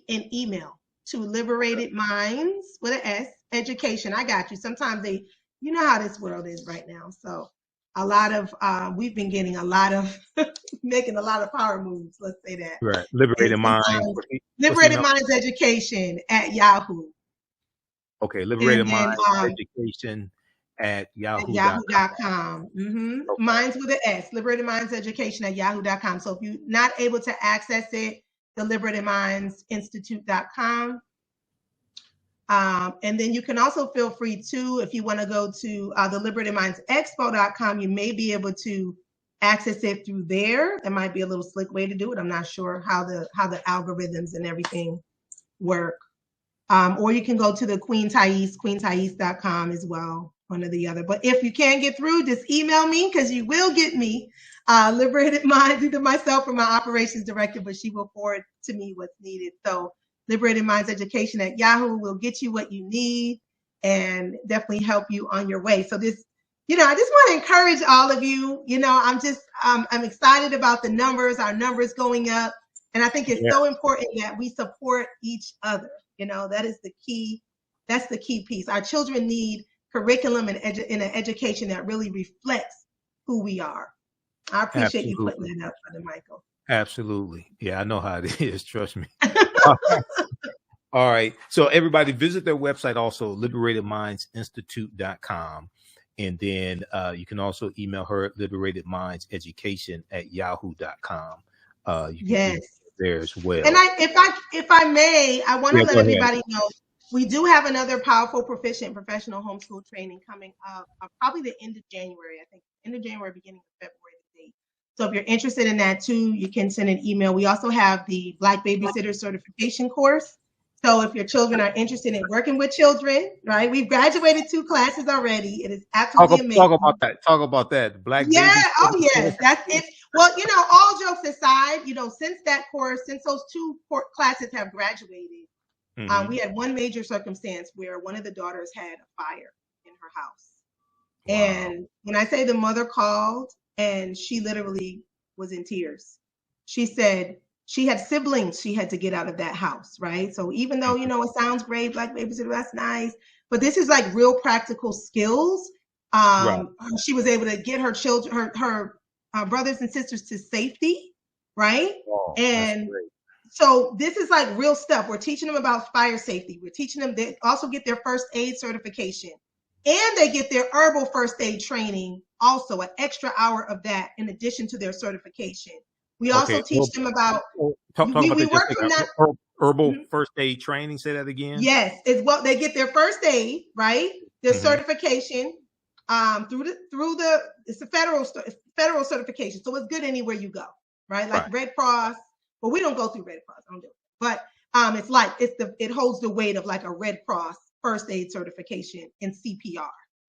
an email to Liberated Minds with an S education. I got you. Sometimes you know how this world is right now. So a lot of we've been getting a lot of making a lot of power moves. Let's say that. Right. Liberated Minds. Liberated Minds Education at Yahoo. Okay. Liberated Minds Education at yahoo.com. Mm-hmm. Okay. Minds with an S. Liberated Minds Education at yahoo.com. So if you're not able to access it, the LiberatedMindsInstitute.com. And then you can also feel free to, if you want to go to the LiberatedMindsExpo.com, you may be able to access it through there. That might be a little slick way to do it. I'm not sure how the algorithms and everything work. Or you can go to the Queen Taese, queentaese.com as well, one or the other. But if you can't get through, just email me, because you will get me. Liberated Minds, either myself or my operations director, but she will forward to me what's needed. So Liberated Minds Education at Yahoo will get you what you need and definitely help you on your way. So this, I just want to encourage all of you. I'm excited about the numbers, our numbers going up. And I think it's so important that we support each other. That is the key. That's the key piece. Our children need curriculum and an education that really reflects who we are. I appreciate you putting that up, Brother Michael. Absolutely. Yeah, I know how it is. Trust me. All right. So everybody visit their website also, liberatedmindsinstitute.com. And then you can also email her at liberatedmindseducation@yahoo.com. You can there as well. And if I may, I want to let everybody know we do have another powerful, proficient professional homeschool training coming up probably the end of January. I think end of January, beginning of February. So if you're interested in that too, you can send an email. We also have the Black Babysitter Certification course. So if your children are interested in working with children, right? We've graduated 2 classes already. It is absolutely amazing. Talk about that. Black Babysitter. Oh yes, that's it. Well, all jokes aside, since those 2 classes have graduated, we had one major circumstance where one of the daughters had a fire in her house. Wow. And when I say the mother called, and she literally was in tears. She said she had siblings she had to get out of that house, right? So even though, it sounds great, Black Babysitter, that's nice, but this is like real practical skills. Right. She was able to get her children, her brothers and sisters to safety, right? Oh, and so this is like real stuff. We're teaching them about fire safety. We're teaching them, they also get their first aid certification. And they get their herbal first aid training, also an extra hour of that in addition to their certification. We also teach them about herbal first aid training. Say that again. Yes, it's what they get their first aid, right? Their certification it's a federal certification, so it's good anywhere you go, right? Like Red Cross. Well, we don't go through Red Cross, I don't do it, but it holds the weight of like a Red Cross first aid certification in CPR.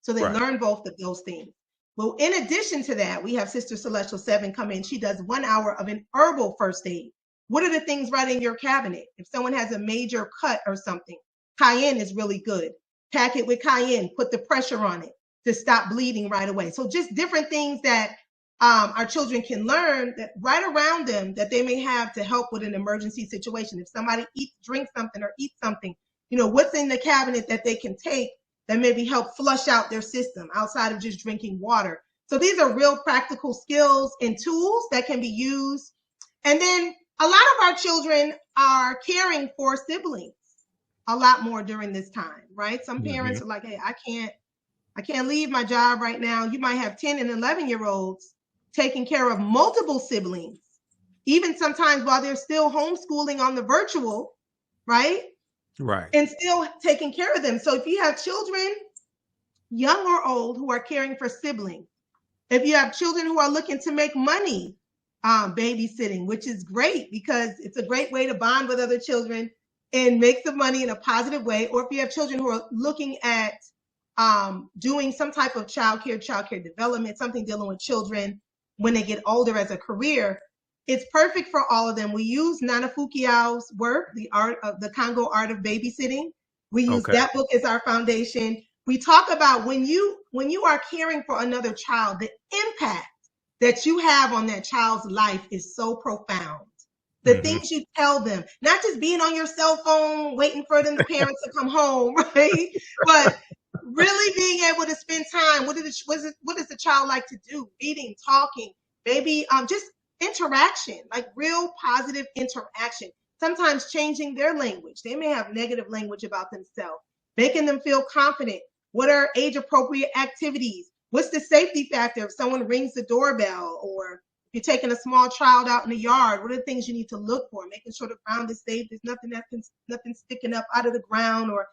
So they learn both of those things. Well, in addition to that, we have Sister Celestial 7 come in. She does 1 hour of an herbal first aid. What are the things right in your cabinet? If someone has a major cut or something, cayenne is really good. Pack it with cayenne, put the pressure on it to stop bleeding right away. So just different things that our children can learn that right around them that they may have to help with an emergency situation. If somebody drinks something or eats something, what's in the cabinet that they can take that maybe help flush out their system outside of just drinking water. So these are real practical skills and tools that can be used. And then a lot of our children are caring for siblings a lot more during this time, right? Some parents are like, hey, I can't leave my job right now. You might have 10 and 11-year-olds taking care of multiple siblings, even sometimes while they're still homeschooling on the virtual, right? Right. And still taking care of them. So if you have children, young or old, who are caring for siblings, if you have children who are looking to make money babysitting, which is great because it's a great way to bond with other children and make some money in a positive way. Or if you have children who are looking at doing some type of childcare development, something dealing with children when they get older as a career, it's perfect for all of them. We use Nana Fukiao's work, the Congo Art of Babysitting. We use that book as our foundation. We talk about when you are caring for another child, the impact that you have on that child's life is so profound. The things you tell them, not just being on your cell phone, waiting for the parents to come home, right? But really being able to spend time. What does the child like to do? Reading, talking, maybe just interaction, like real positive interaction. Sometimes changing their language. They may have negative language about themselves, making them feel confident. What are age-appropriate activities? What's the safety factor if someone rings the doorbell, or if you're taking a small child out in the yard? What are the things you need to look for? Making sure the ground is safe. There's nothing sticking up out of the ground, or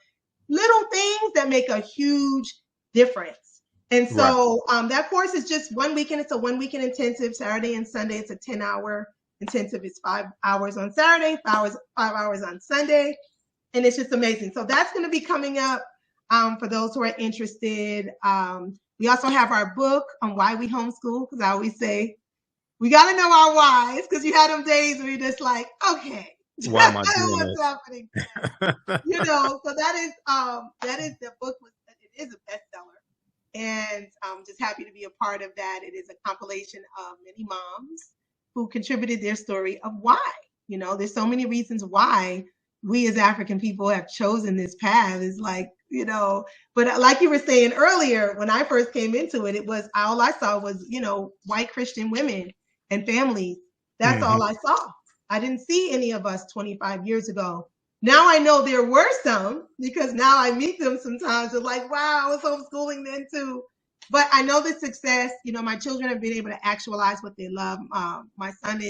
little things that make a huge difference. And so that course is just 1 weekend. It's a 1 weekend intensive, Saturday and Sunday. It's a 10-hour intensive. It's 5 hours on Saturday, 5 hours on Sunday. And it's just amazing. So that's going to be coming up for those who are interested. We also have our book on why we homeschool, because I always say, we got to know our whys, because you had them days where you're just like, okay, why am I doing what's happening? So that is the book. It is a bestseller, and I'm just happy to be a part of that. It is a compilation of many moms who contributed their story of why. There's so many reasons why we as African people have chosen this path. Is like, but like you were saying earlier, when I first came into it, all I saw was, white Christian women and families. That's all I saw. I didn't see any of us 25 years ago. Now I know there were some, because now I meet them sometimes. They're like, wow, I was homeschooling then too. But I know the success. My children have been able to actualize what they love. My son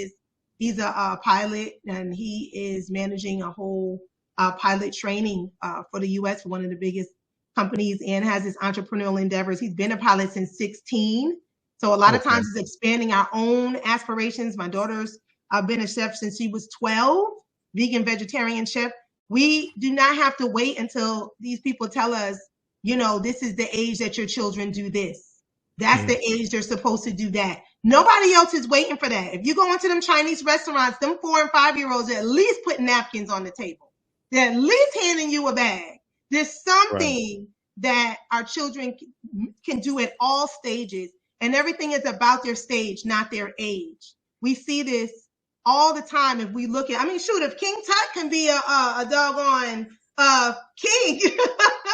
he's a pilot, and he is managing a whole pilot training for the U.S. for one of the biggest companies, and has his entrepreneurial endeavors. He's been a pilot since 16. So a lot of times it's expanding our own aspirations. My daughter's been a chef since she was 12, vegan, vegetarian chef. We do not have to wait until these people tell us, this is the age that your children do this. That's the age they're supposed to do that. Nobody else is waiting for that. If you go into them Chinese restaurants, them 4 and 5 year olds are at least putting napkins on the table. They're at least handing you a bag. There's something that our children can do at all stages, and everything is about their stage, not their age. We see this all the time. If we look at, if King Tut can be a doggone king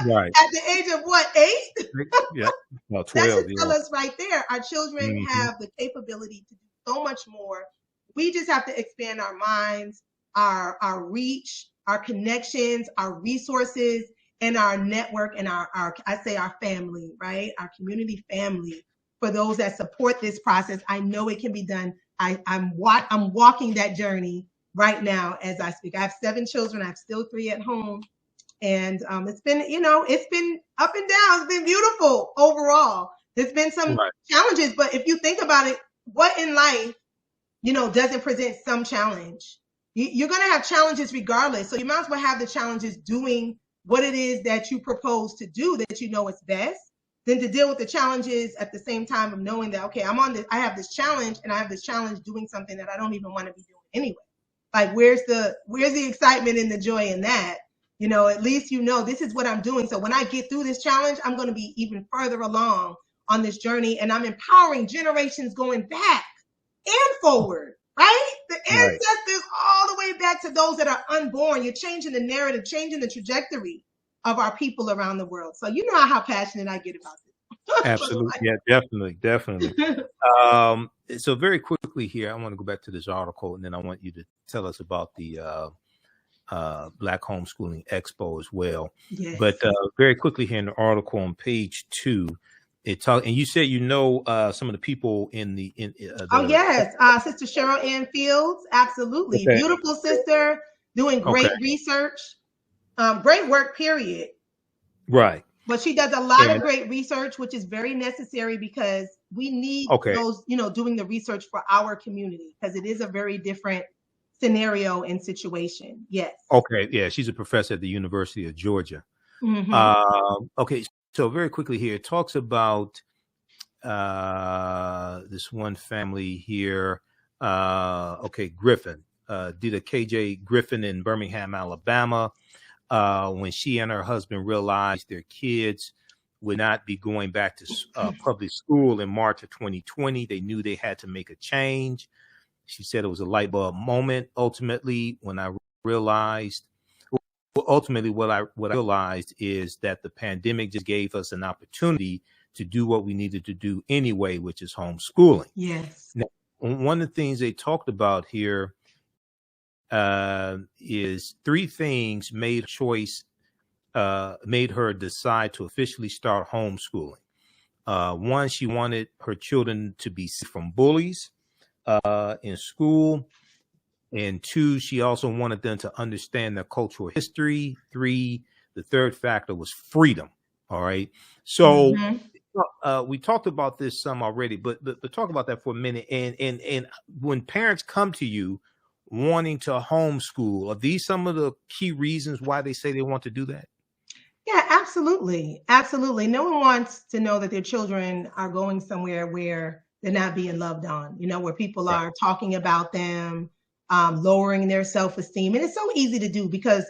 at the age of what, 8? Yeah, well, 12. That should tell us right there. Our children have the capability to do so much more. We just have to expand our minds, our reach, our connections, our resources, and our network, and our family, right? Our community family. For those that support this process, I know it can be done. I'm walking that journey right now as I speak. I have 7 children. I have still 3 at home. And it's been up and down. It's been beautiful overall. There's been some challenges, but if you think about it, what in life, doesn't present some challenge? You're going to have challenges regardless. So you might as well have the challenges doing what it is that you propose to do, that is best, than to deal with the challenges at the same time of knowing that, okay, I have this challenge, and I have this challenge doing something that I don't even want to be doing anyway. Like, where's the excitement and the joy in that? At least this is what I'm doing. So when I get through this challenge, I'm going to be even further along on this journey, and I'm empowering generations going back and forward, right? The ancestors all the way back to those that are unborn. You're changing the narrative, changing the trajectory of our people around the world. So you know how passionate I get about this. Absolutely. Yeah, definitely. So very quickly here, I want to go back to this article, and then I want you to tell us about the Black Homeschooling Expo as well. Yes. But very quickly here in the article on page 2, and you said some of the people in the Sister Cheryl Ann Fields, absolutely. Okay. Beautiful sister, doing great research, great work, period. Right. But she does a lot of great research, which is very necessary, because We need Okay. those, doing the research for our community, because it is a very different scenario and situation. Yes. Okay. Yeah, she's a professor at the University of Georgia. Mm-hmm. Okay. So very quickly here, it talks about this one family here. Okay, Griffin. Dita KJ Griffin in Birmingham, Alabama. When she and her husband realized their kids would not be going back to public school in March of 2020, they knew they had to make a change. She said it was a light bulb moment. Ultimately, what I realized is that the pandemic just gave us an opportunity to do what we needed to do anyway, which is homeschooling. Yes. Now, one of the things they talked about here is three things made her decide to officially start homeschooling. One, she wanted her children to be safe from bullies in school. And two, she also wanted them to understand their cultural history. Three, the third factor was freedom. All right. So we talked about this some already, but talk about that for a minute. And when parents come to you wanting to homeschool, are these some of the key reasons why they say they want to do that? Yeah, absolutely. Absolutely. No one wants to know that their children are going somewhere where they're not being loved on, where people Right. are talking about them, lowering their self-esteem. And it's so easy to do because,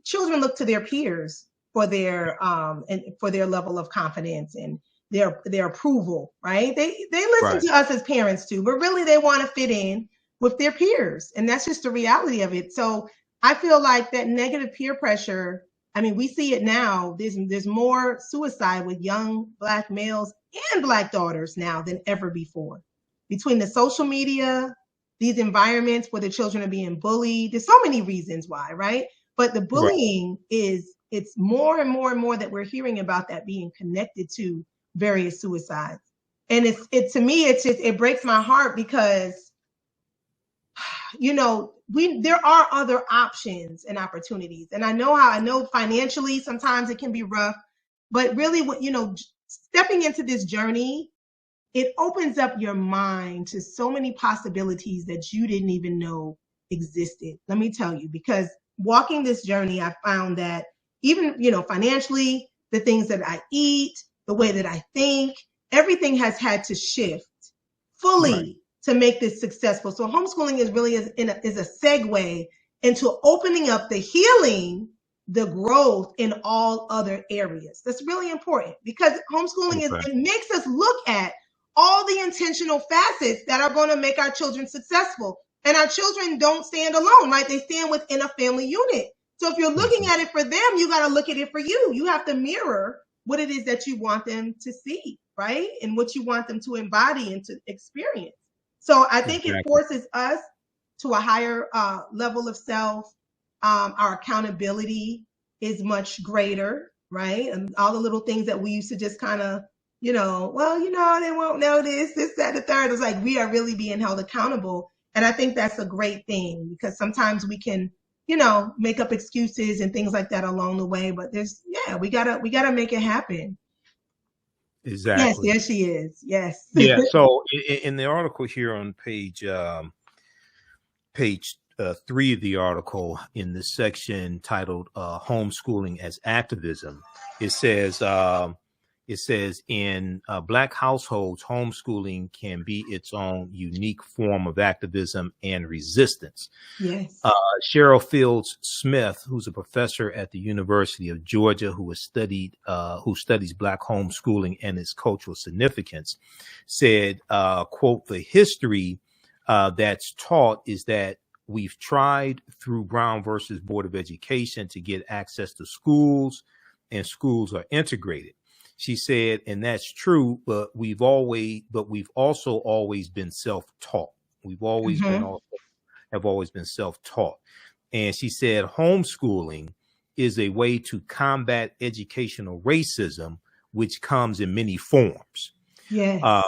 children look to their peers for their and for their level of confidence and their approval, right? They listen Right. to us as parents too, but really they want to fit in with their peers. And that's just the reality of it. So I feel like that negative peer pressure, I mean, we see it now. There's more suicide with young Black males and Black daughters now than ever before. Between the social media, these environments where the children are being bullied, there's so many reasons why, right? But the Right. bullying it's more and more and more that we're hearing about that being connected to various suicides. And to me, it breaks my heart because there are other options and opportunities. And I know financially sometimes it can be rough, but really stepping into this journey, it opens up your mind to so many possibilities that you didn't even know existed. Let me tell you, because walking this journey, I found that even, financially, the things that I eat, the way that I think, everything has had to shift fully. Right. To make this successful. So homeschooling is really is a segue into opening up the healing, the growth in all other areas. That's really important because homeschooling it makes us look at all the intentional facets that are going to make our children successful. And our children don't stand alone, right? They stand within a family unit. So if you're looking at it for them, you got to look at it for you. You have to mirror what it is that you want them to see, right? And what you want them to embody and to experience. So I think it forces us to a higher level of self. Our accountability is much greater, right? And all the little things that we used to just kind of, they won't know this, that, the third. It's like we are really being held accountable. And I think that's a great thing because sometimes we can, make up excuses and things like that along the way. But we gotta make it happen. Exactly. Yes, there she is. Yes. Yeah. So in the article here on page 3 of the article, in this section titled "Homeschooling as Activism," it says in Black households, homeschooling can be its own unique form of activism and resistance. Yes. Cheryl Fields Smith, who's a professor at the University of Georgia, who studies Black homeschooling and its cultural significance, said, quote, "The history that's taught is that we've tried through Brown versus Board of Education to get access to schools, and schools are integrated." She said, and that's true, but we've also always been self-taught. We've always have always been self-taught. And she said, homeschooling is a way to combat educational racism, which comes in many forms. Yes.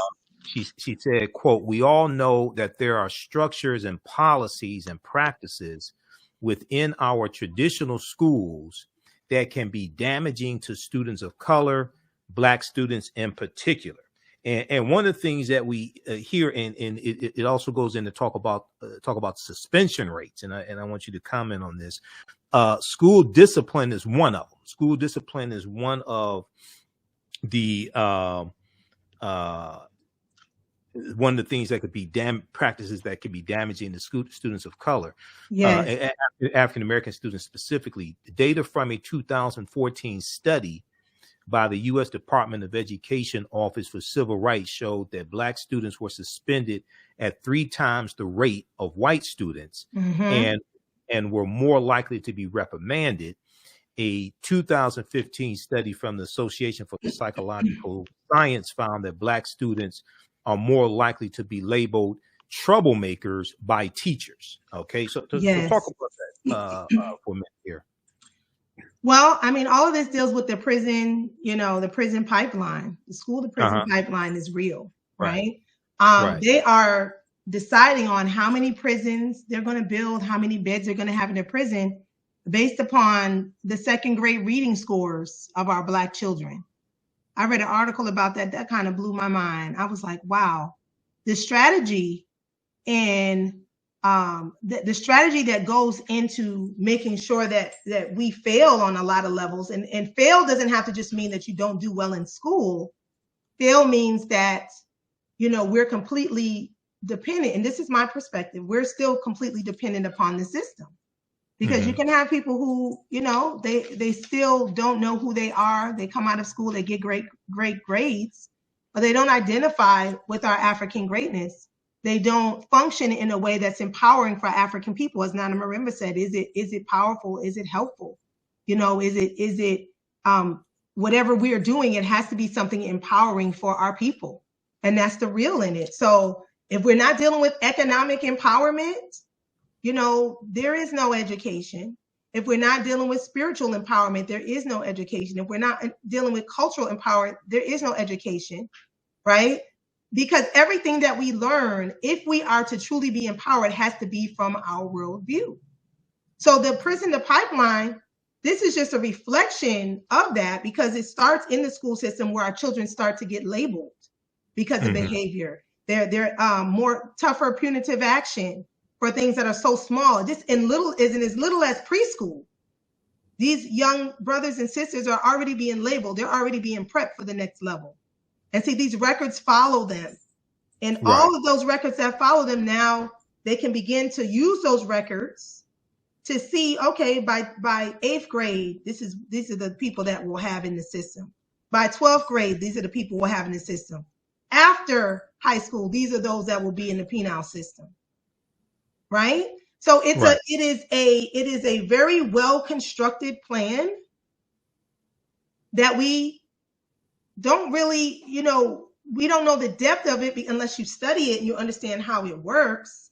She said, quote, "We all know that there are structures and policies and practices within our traditional schools that can be damaging to students of color, Black students in particular. And one of the things that we hear, and it also goes in to talk about suspension rates, and I want you to comment on this. School discipline is one of them. School discipline is one of the one of the things that could be practices that could be damaging to students of color, Yes. African American students specifically. Data from a 2014 study by the U.S. Department of Education Office for Civil Rights showed that Black students were suspended at 3 times the rate of white students, Mm-hmm. and were more likely to be reprimanded. A 2015 study from the Association for Psychological Science found that Black students are more likely to be labeled troublemakers by teachers. Okay, so Yes. talk about that for a minute here. Well, I mean, all of this deals with the prison, the prison pipeline. The school to prison pipeline is real, right? They are deciding on how many prisons they're going to build, how many beds they're going to have in their prison based upon the second grade reading scores of our Black children. I read an article about that. That kind of blew my mind. I was like, wow, the strategy and the strategy that goes into making sure that we fail on a lot of levels, and fail doesn't have to just mean that you don't do well in school. Fail means that, we're completely dependent, and this is my perspective, we're still completely dependent upon the system. Because you can have people who, they still don't know who they are. They come out of school, they get great grades, but they don't identify with our African greatness. They don't function in a way that's empowering for African people. As Nana Marimba said, is it powerful? Is it helpful? Is it whatever we are doing, it has to be something empowering for our people. And that's the real in it. So if we're not dealing with economic empowerment, there is no education. If we're not dealing with spiritual empowerment, there is no education. If we're not dealing with cultural empowerment, there is no education, right? Because everything that we learn, if we are to truly be empowered, has to be from our worldview. So the prison to pipeline, this is just a reflection of that, because it starts in the school system where our children start to get labeled because of behavior. They're more tougher punitive action for things that are so small. Just as little as preschool. These young brothers and sisters are already being labeled. They're already being prepped for the next level. And see, these records follow them. And all of those records that follow them, now they can begin to use those records to see, okay, by 8th grade, these are the people that we'll have in the system. By 12th grade, these are the people we'll have in the system. After high school, these are those that will be in the penal system. Right? So it is a very well constructed plan that we don't really, we don't know the depth of it unless you study it and you understand how it works.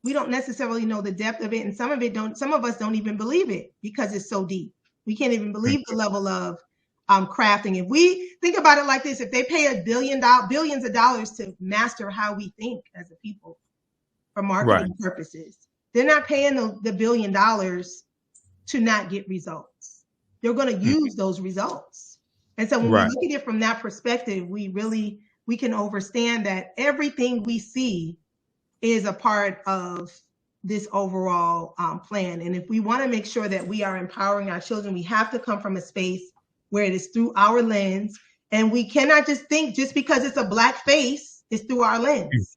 We don't necessarily know the depth of it, and some of us don't even believe it because it's so deep. We can't even believe the level of crafting. If we think about it like this, if they pay billions of dollars to master how we think as a people for marketing purposes, they're not paying the $1 billion to not get results. They're going to use those results. And so when we look at it from that perspective, we can understand that everything we see is a part of this overall plan. And if we want to make sure that we are empowering our children, we have to come from a space where it is through our lens. And we cannot just think just because it's a Black face, it's through our lens.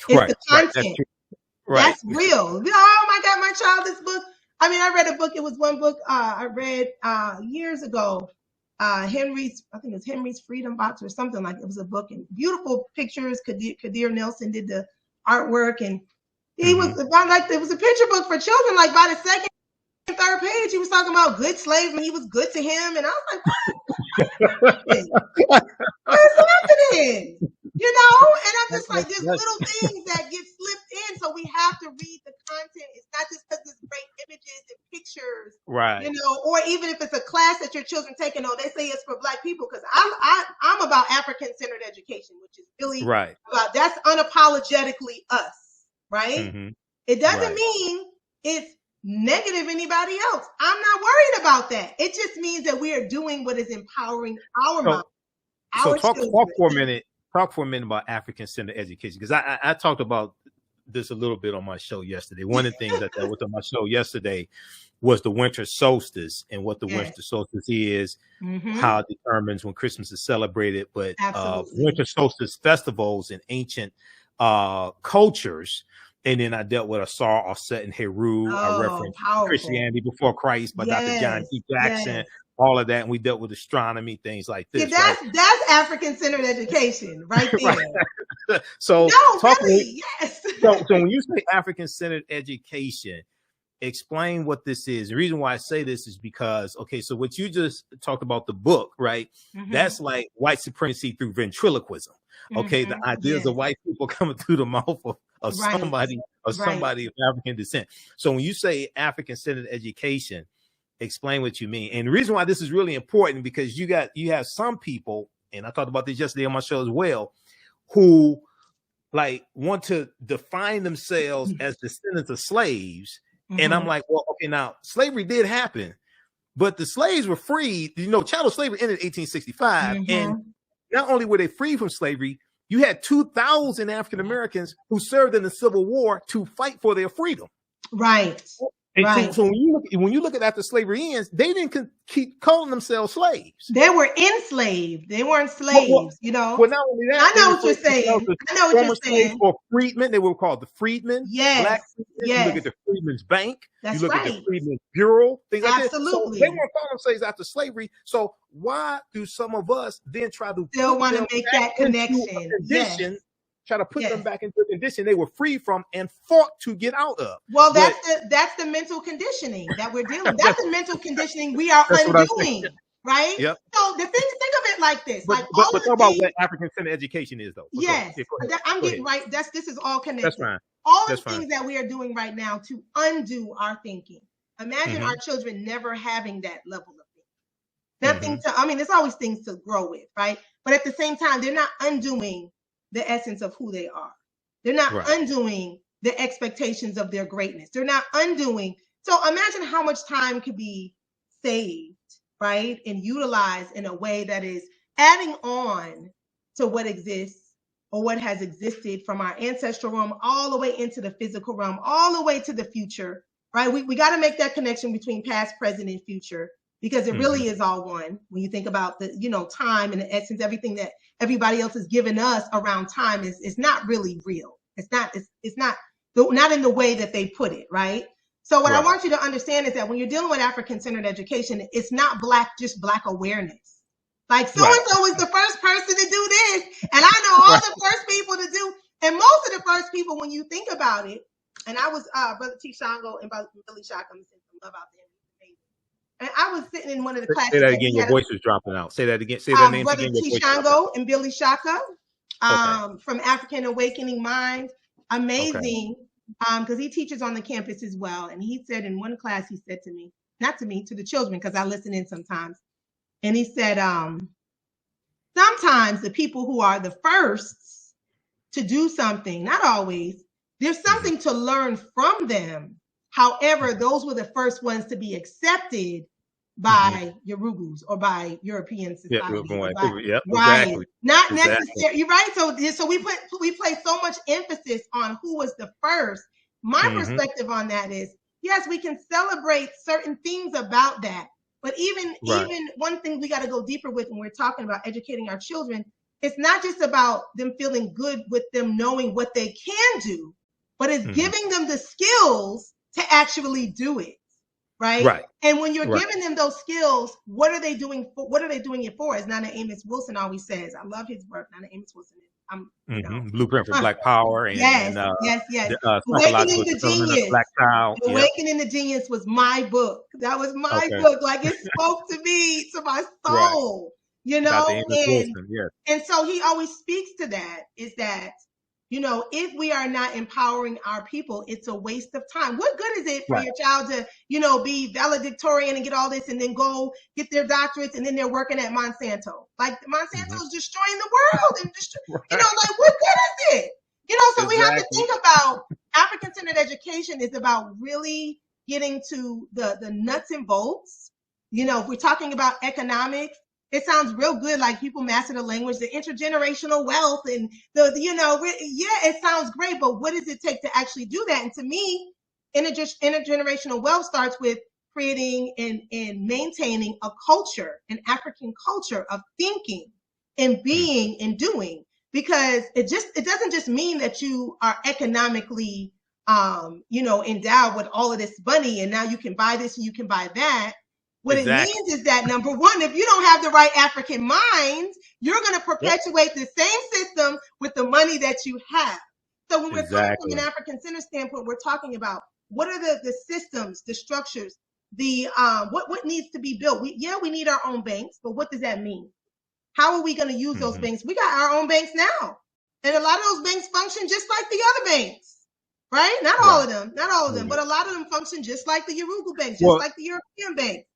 It's the content. That's real. Oh my God, my child, this book. I mean, I read a book. It was one book I read years ago. I think it was Henry's Freedom Box or something like it was a book, and beautiful pictures. Kadir Nelson did the artwork, and he was like, it was a picture book for children. Like by the second, third page, he was talking about good slaves and he was good to him. And I was like, what's happening? And I'm just like, there's little things that get slipped in. So we have to read the content. It's not just because it's great images and pictures, or even if it's a class that your children take, they say it's for Black people. Because I'm about African-centered education, which is really about, that's unapologetically us, right? It doesn't mean it's negative anybody else. I'm not worried about that. It just means that we are doing what is empowering our mind. So talk for a minute talk for a minute about African-centered education, because I talked about this a little bit on my show yesterday. One of the things that was on my show yesterday was the winter solstice, and what the winter solstice is, how it determines when Christmas is celebrated. But winter solstice festivals in ancient cultures. And then I dealt with Asar, Offset, and Heru. I referenced Christianity Before Christ by Dr. John T. Jackson, all of that. And we dealt with astronomy, things like this. Yeah, that's African-centered education right there. Right. So, so when you say African-centered education, explain what this is. The reason why I say this is because, so what you just talked about, the book, right? That's like white supremacy through ventriloquism. The ideas of white people coming through the mouth of somebody of African descent. So when you say African-centered education, explain what you mean. And the reason why this is really important, because you have some people, and I talked about this yesterday on my show as well, who like want to define themselves as descendants of slaves. And I'm like, well, now slavery did happen, but the slaves were freed. Chattel slavery ended in 1865. And not only were they free from slavery, you had 2,000 African Americans who served in the Civil War to fight for their freedom. Right. And so when you look at after slavery ends, they didn't keep calling themselves slaves. They were enslaved. They weren't slaves, Well, not only that, I know what you're saying. Or freedmen, they were called the freedmen. Yes. You look at the Freedmen's Bank. That's you look at the Freedmen's Bureau. Things like that. Absolutely. So they weren't calling themselves after slavery. So why do some of us then try to still want to make that connection? Try to put them back into a condition they were free from and fought to get out of. Well, that's the mental conditioning that we're dealing with. That's the mental conditioning we are undoing, right? Yep. So think of it like this. But talk about what African-centered education is, though. Yes, I'm getting right. This is all connected. That's fine. All the things that we are doing right now to undo our thinking. Imagine our children never having that level of thinking. There's always things to grow with, right? But at the same time, they're not undoing the essence of who they are. They're not undoing the expectations of their greatness. They're not undoing. So imagine how much time could be saved, right? And utilized in a way that is adding on to what exists or what has existed from our ancestral realm all the way into the physical realm, all the way to the future, right? We got to make that connection between past, present, and future, because it really is all one. When you think about the, time and the essence, everything that everybody else has given us around time is not really real. It's not in the way that they put it, right? So what I want you to understand is that when you're dealing with African-centered education, it's not just Black awareness. Like so-and-so was the first person to do this, and I know all the first people to do, and most of the first people, when you think about it, and I was Brother T. Shango and Brother Billy Shaka, sent some love out there. And I was sitting in one of the classes. Say that again. Your voice was dropping out. Say that again. Say that name Brother again. T. Shango and Billy Shaka, from African Awakening Mind. Amazing, because he teaches on the campus as well. And he said in one class, he said to me, not to me, to the children, because I listen in sometimes. And he said, sometimes the people who are the first to do something, not always, there's something to learn from them. However, those were the first ones to be accepted by Yorugus or by European society. Exactly. Not necessarily. You're right. So we place so much emphasis on who was the first. My perspective on that is, yes, we can celebrate certain things about that, but even one thing we got to go deeper with when we're talking about educating our children, it's not just about them feeling good with them knowing what they can do, but it's giving them the skills to actually do it. Right. And when you're giving them those skills, what are they doing it for? As Nana Amos Wilson always says, I love his work. Nana Amos Wilson is Blueprint for Black Power. And, yes. Awakening the Genius. Black Child. Awakening the Genius was my book. That was my book. Like, it spoke to me, to my soul. And so he always speaks to that, is that, if we are not empowering our people, it's a waste of time. What good is it for your child to, be valedictorian and get all this and then go get their doctorates and then they're working at Monsanto? Like, Monsanto's destroying the world. And like, what good is it? So we have to think about African-centered education is about really getting to the nuts and bolts. If we're talking about economics, it sounds real good, like people master the language, the intergenerational wealth, and it sounds great, but what does it take to actually do that? And to me, intergenerational wealth starts with creating and maintaining a culture, an African culture of thinking and being and doing, because it doesn't just mean that you are economically endowed with all of this money and now you can buy this and you can buy that. What it means is that, number one, if you don't have the right African mind, you're going to perpetuate the same system with the money that you have. So when we're coming from an African center standpoint, we're talking about what are the systems, the structures, the what needs to be built. We need our own banks, but what does that mean? How are we going to use those banks? We got our own banks now, and a lot of those banks function just like the other banks, right? Not all of them, but a lot of them function just like the Yoruba banks, just like the European banks.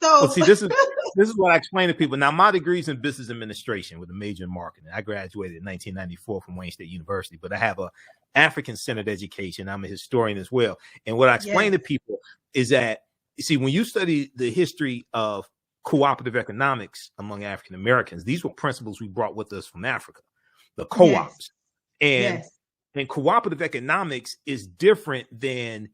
So, see, this is what I explain to people. Now, my degree is in business administration with a major in marketing. I graduated in 1994 from Wayne State University, but I have a African-centered education. I'm a historian as well. And what I explain to people is that, you see, when you study the history of cooperative economics among African Americans, these were principles we brought with us from Africa, the co-ops. And cooperative economics is different than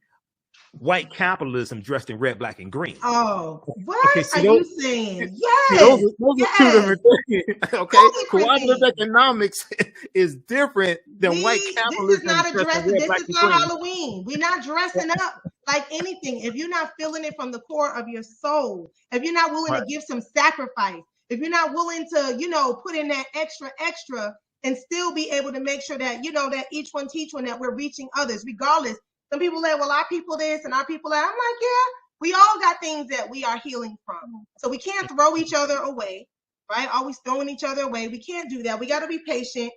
white capitalism dressed in red, black, and green. Oh, what are you saying? Yes. Those are two different things. Okay. Cooperative economics is different than white capitalism. This is not Halloween. We're not dressing up like anything. If you're not feeling it from the core of your soul, if you're not willing to give some sacrifice, if you're not willing to, put in that extra and still be able to make sure that, that each one teach one, that we're reaching others, regardless. Some people say, well, our people this and our people that. I'm like, yeah, we all got things that we are healing from. So we can't throw each other away, right? Always throwing each other away. We can't do that. We got to be patient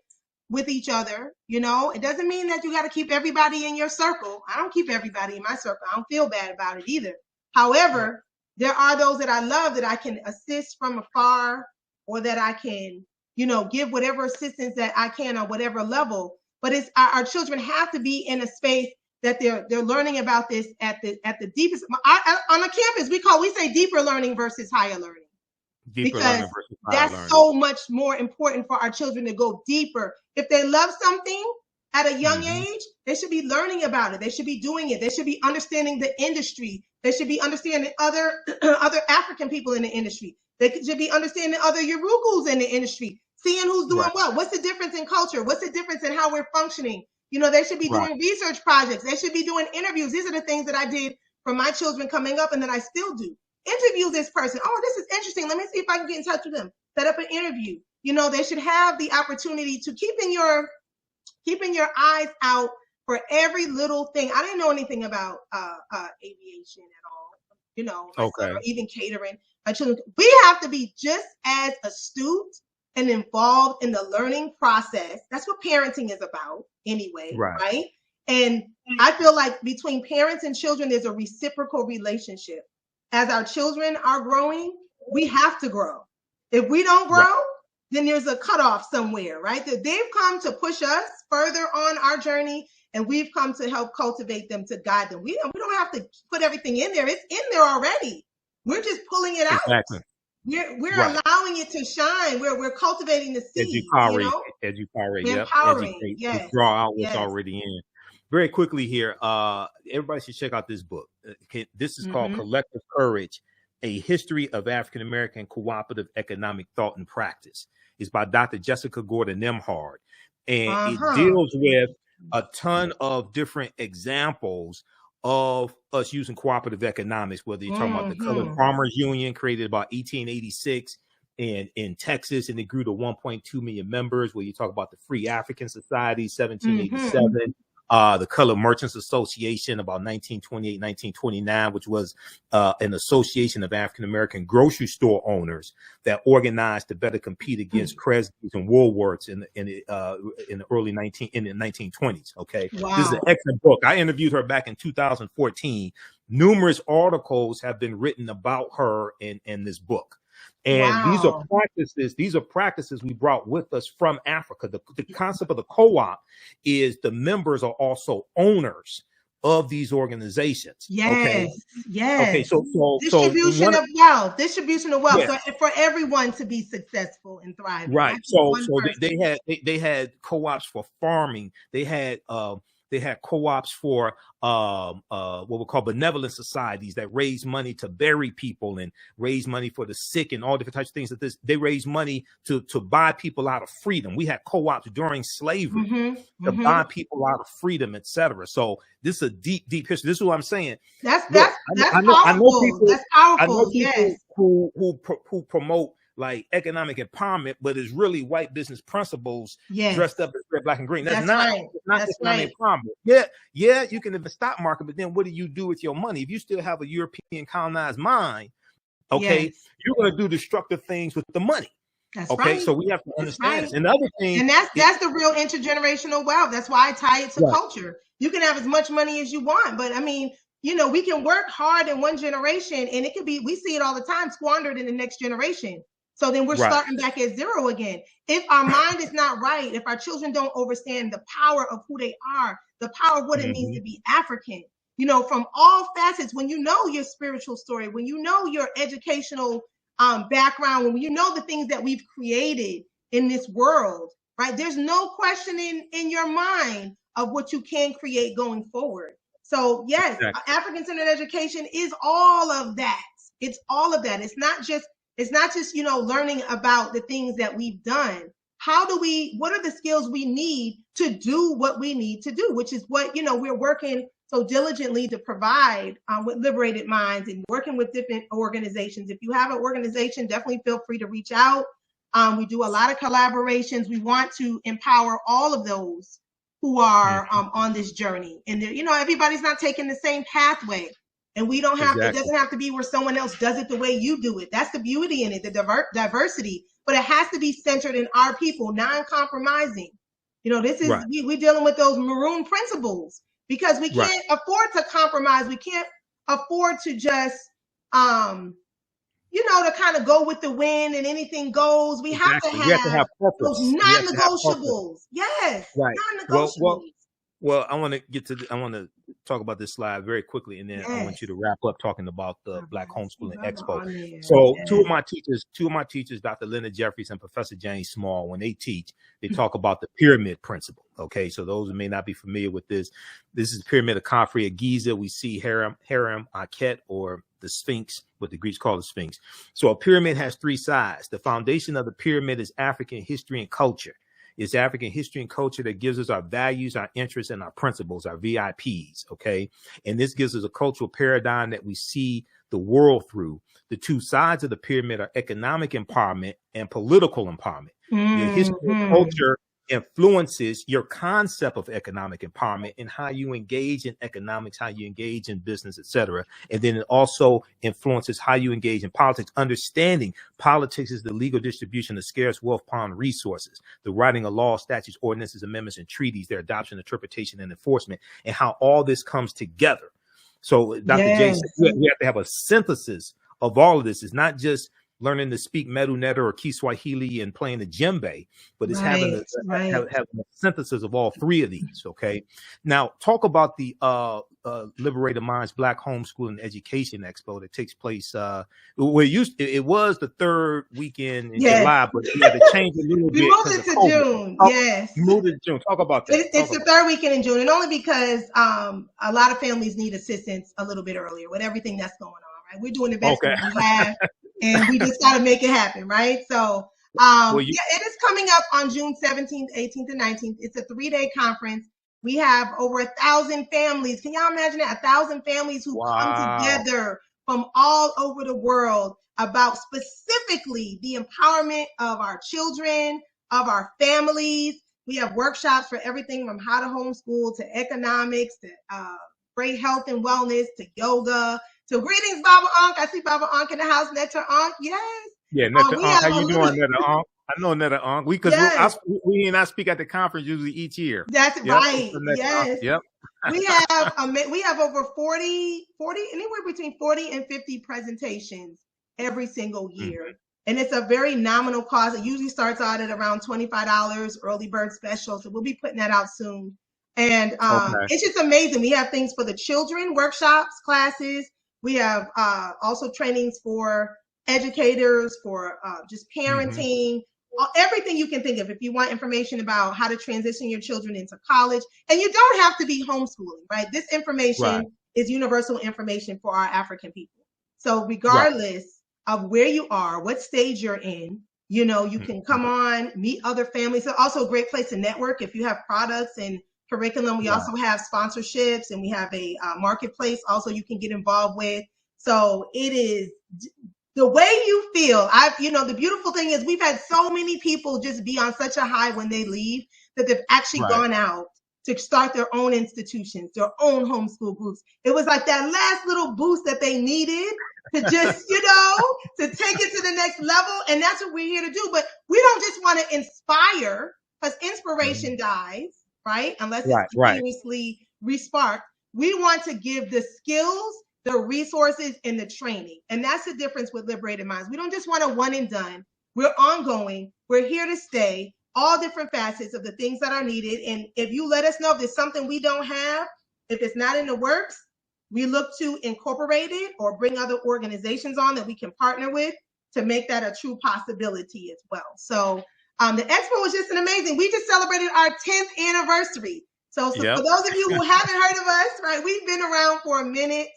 with each other. It doesn't mean that you got to keep everybody in your circle. I don't keep everybody in my circle. I don't feel bad about it either. However, there are those that I love that I can assist from afar, or that I can, give whatever assistance that I can on whatever level. But it's our children have to be in a space that they're learning about this at the deepest. On a campus, we say deeper learning versus higher learning. Because that's so much more important for our children to go deeper. If they love something at a young age, they should be learning about it. They should be doing it. They should be understanding the industry. They should be understanding other African people in the industry. They should be understanding other Yorugus in the industry, seeing who's doing what. What's the difference in culture? What's the difference in how we're functioning? They should be doing research projects. They should be doing interviews. These are the things that I did for my children coming up and that I still do. Interview this person. Oh, this is interesting. Let me see if I can get in touch with them. Set up an interview. They should have the opportunity to keeping your eyes out for every little thing. I didn't know anything about aviation at all, or even catering. My children, we have to be just as astute and involved in the learning process. That's what parenting is about anyway, right? And I feel like between parents and children, there's a reciprocal relationship. As our children are growing, we have to grow. If we don't grow, then there's a cutoff somewhere, right? That they've come to push us further on our journey, and we've come to help cultivate them, to guide them. We don't have to put everything in there. It's in there already. We're just pulling it out. Exactly. We're allowing it to shine. We're cultivating the seed. Empowering. Yes. Draw out what's already in. Very quickly here, everybody should check out this book. This is called Collective Courage: A History of African American Cooperative Economic Thought and Practice. It's by Dr. Jessica Gordon Nemhard, and it deals with a ton of different examples of us using cooperative economics, whether you're talking about the Colored Farmers Union, created about 1886 in Texas, and it grew to 1.2 million members, where you talk about the Free African Society, 1787, the Colored Merchants Association, about 1928, 1929, which was an association of African-American grocery store owners that organized to better compete against Kresge's and Woolworths in the early 1920s. Okay. Wow. This is an excellent book. I interviewed her back in 2014. Numerous articles have been written about her in this book. And these are practices we brought with us from Africa. The concept of the co-op is the members are also owners of these organizations. Yes, Okay. yes. So Distribution of wealth. Distribution of wealth. yeah, So for everyone to be successful and thriving, not right. just So one they person. had they had co-ops for farming. They had co-ops for what we call benevolent societies that raise money to bury people and raise money for the sick and all different types of things. That they raise money to buy people out of freedom. We had co-ops during slavery to buy people out of freedom, etc. So this is a deep history. This is what I'm saying. That's Look, I know powerful. people. That's I know powerful. people Yes. who promote like economic empowerment, but it's really white business principles Yes. dressed up as red, black, and green. That's right. not That's economic right. empowerment. Yeah, you can in the stock market, but then what do you do with your money? If you still have a European colonized mind, okay, Yes. you're going to do destructive things with the money. That's Okay, right. so we have to understand this. And the other thing, and that's the real intergenerational wealth. That's why I tie it to culture. You can have as much money as you want, but I mean, you know, we can work hard in one generation, and it could be, we see it all the time, squandered in the next generation. So then we're starting back at zero again. If our mind is not right, if our children don't understand the power of who they are, the power of what it means to be African, you know, from all facets, when you know your spiritual story, when you know your educational background, when you know the things that we've created in this world, right? There's no question in your mind of what you can create going forward. So yes, African-centered education is all of that. It's all of that. It's not just, you know, learning about the things that we've done. What are the skills we need to do what we need to do, which is what, you know, we're working so diligently to provide with Liberated Minds and working with different organizations. If you have an organization, definitely feel free to reach out. We do a lot of collaborations. We want to empower all of those who are on this journey. And, you know, everybody's not taking the same pathway. And we don't have, it doesn't have to be where someone else does it the way you do it. That's the beauty in it, the diversity. But it has to be centered in our people, non-compromising. You know, this is, we're dealing with those maroon principles because we can't afford to compromise. We can't afford to just, you know, to kind of go with the wind and anything goes. We have to have those non-negotiables. Yes, non-negotiables. Well, I want to talk about this slide very quickly, and then I want you to wrap up talking about the Black Homeschooling Expo. So two of my teachers, Dr. Leonard Jeffries and Professor James Small, when they teach, they talk about the pyramid principle. Okay, so those who may not be familiar with this is the pyramid of Khafre of Giza. We see Harem, Akhet, or the Sphinx, what the Greeks call the Sphinx. So a pyramid has three sides. The foundation of the pyramid is African history and culture. It's African history and culture that gives us our values, our interests, and our principles, our VIPs, okay? And this gives us a cultural paradigm that we see the world through. The two sides of the pyramid are economic empowerment and political empowerment. Your history and culture influences your concept of economic empowerment and how you engage in economics, how you engage in business, etc. And then it also influences how you engage in politics. Understanding politics is the legal distribution of scarce wealth upon resources, the writing of laws, statutes, ordinances, amendments, and treaties, their adoption, interpretation, and enforcement, and how all this comes together. So Dr. J said we have to have a synthesis of all of this. It's not just learning to speak Medu Neter or Kiswahili and playing the djembe, but it's having a synthesis of all three of these. Okay. Now talk about the Liberated Minds Black Homeschooling Education Expo that takes place. It was the third weekend in July, but we had to change a little bit. We moved it to June. Moved it to June. Talk about that. It's the third weekend in June, and only because a lot of families need assistance a little bit earlier with everything that's going on. Right, we're doing the best we have. And we just got to make it happen, right? So, it is coming up on June 17th, 18th, and 19th. It's a 3-day conference. We have over 1,000 families. Can y'all imagine that? 1,000 families who come together from all over the world about specifically the empowerment of our children, of our families. We have workshops for everything from how to homeschool to economics to great health and wellness to yoga. So greetings, Baba Ankh. I see Baba Ankh in the house. Netta Ankh, yes. Yeah, Netta Ankh. How you doing, Netta Ankh? I know Netta Ankh. We and I speak at the conference usually each year. That's right. Yes. Yep. we have over 40, anywhere between 40 and 50 presentations every single year. And it's a very nominal cost. It usually starts out at around $25, early bird special. So we'll be putting that out soon. And Okay. it's just amazing. We have things for the children, workshops, classes. We have also trainings for educators, for just Mm-hmm. parenting, everything you can think of. If you want information about how to transition your children into college, and you don't have to be homeschooling, right? This Right. information is universal information for our African people. So Right. regardless of where you are, what stage you're in, you can Mm-hmm. come on, meet other families. It's also a great place to network if you have products and curriculum. We Right. also have sponsorships, and we have a marketplace also you can get involved with. So it is the way you feel. The beautiful thing is we've had so many people just be on such a high when they leave that they've actually Right. gone out to start their own institutions, their own homeschool groups. It was like that last little boost that they needed to just, to take it to the next level. And that's what we're here to do. But we don't just want to inspire, because Mhm. inspiration dies, right? Unless it's Right. Right. continuously resparked. We want to give the skills, the resources, and the training. And that's the difference with Liberated Minds. We don't just want a one and done. We're ongoing. We're here to stay. All different facets of the things that are needed. And if you let us know if there's something we don't have, if it's not in the works, we look to incorporate it or bring other organizations on that we can partner with to make that a true possibility as well. So the Expo was just an amazing. We just celebrated our 10th anniversary. So for Yep. those of you who haven't heard of us, right, we've been around for a minute.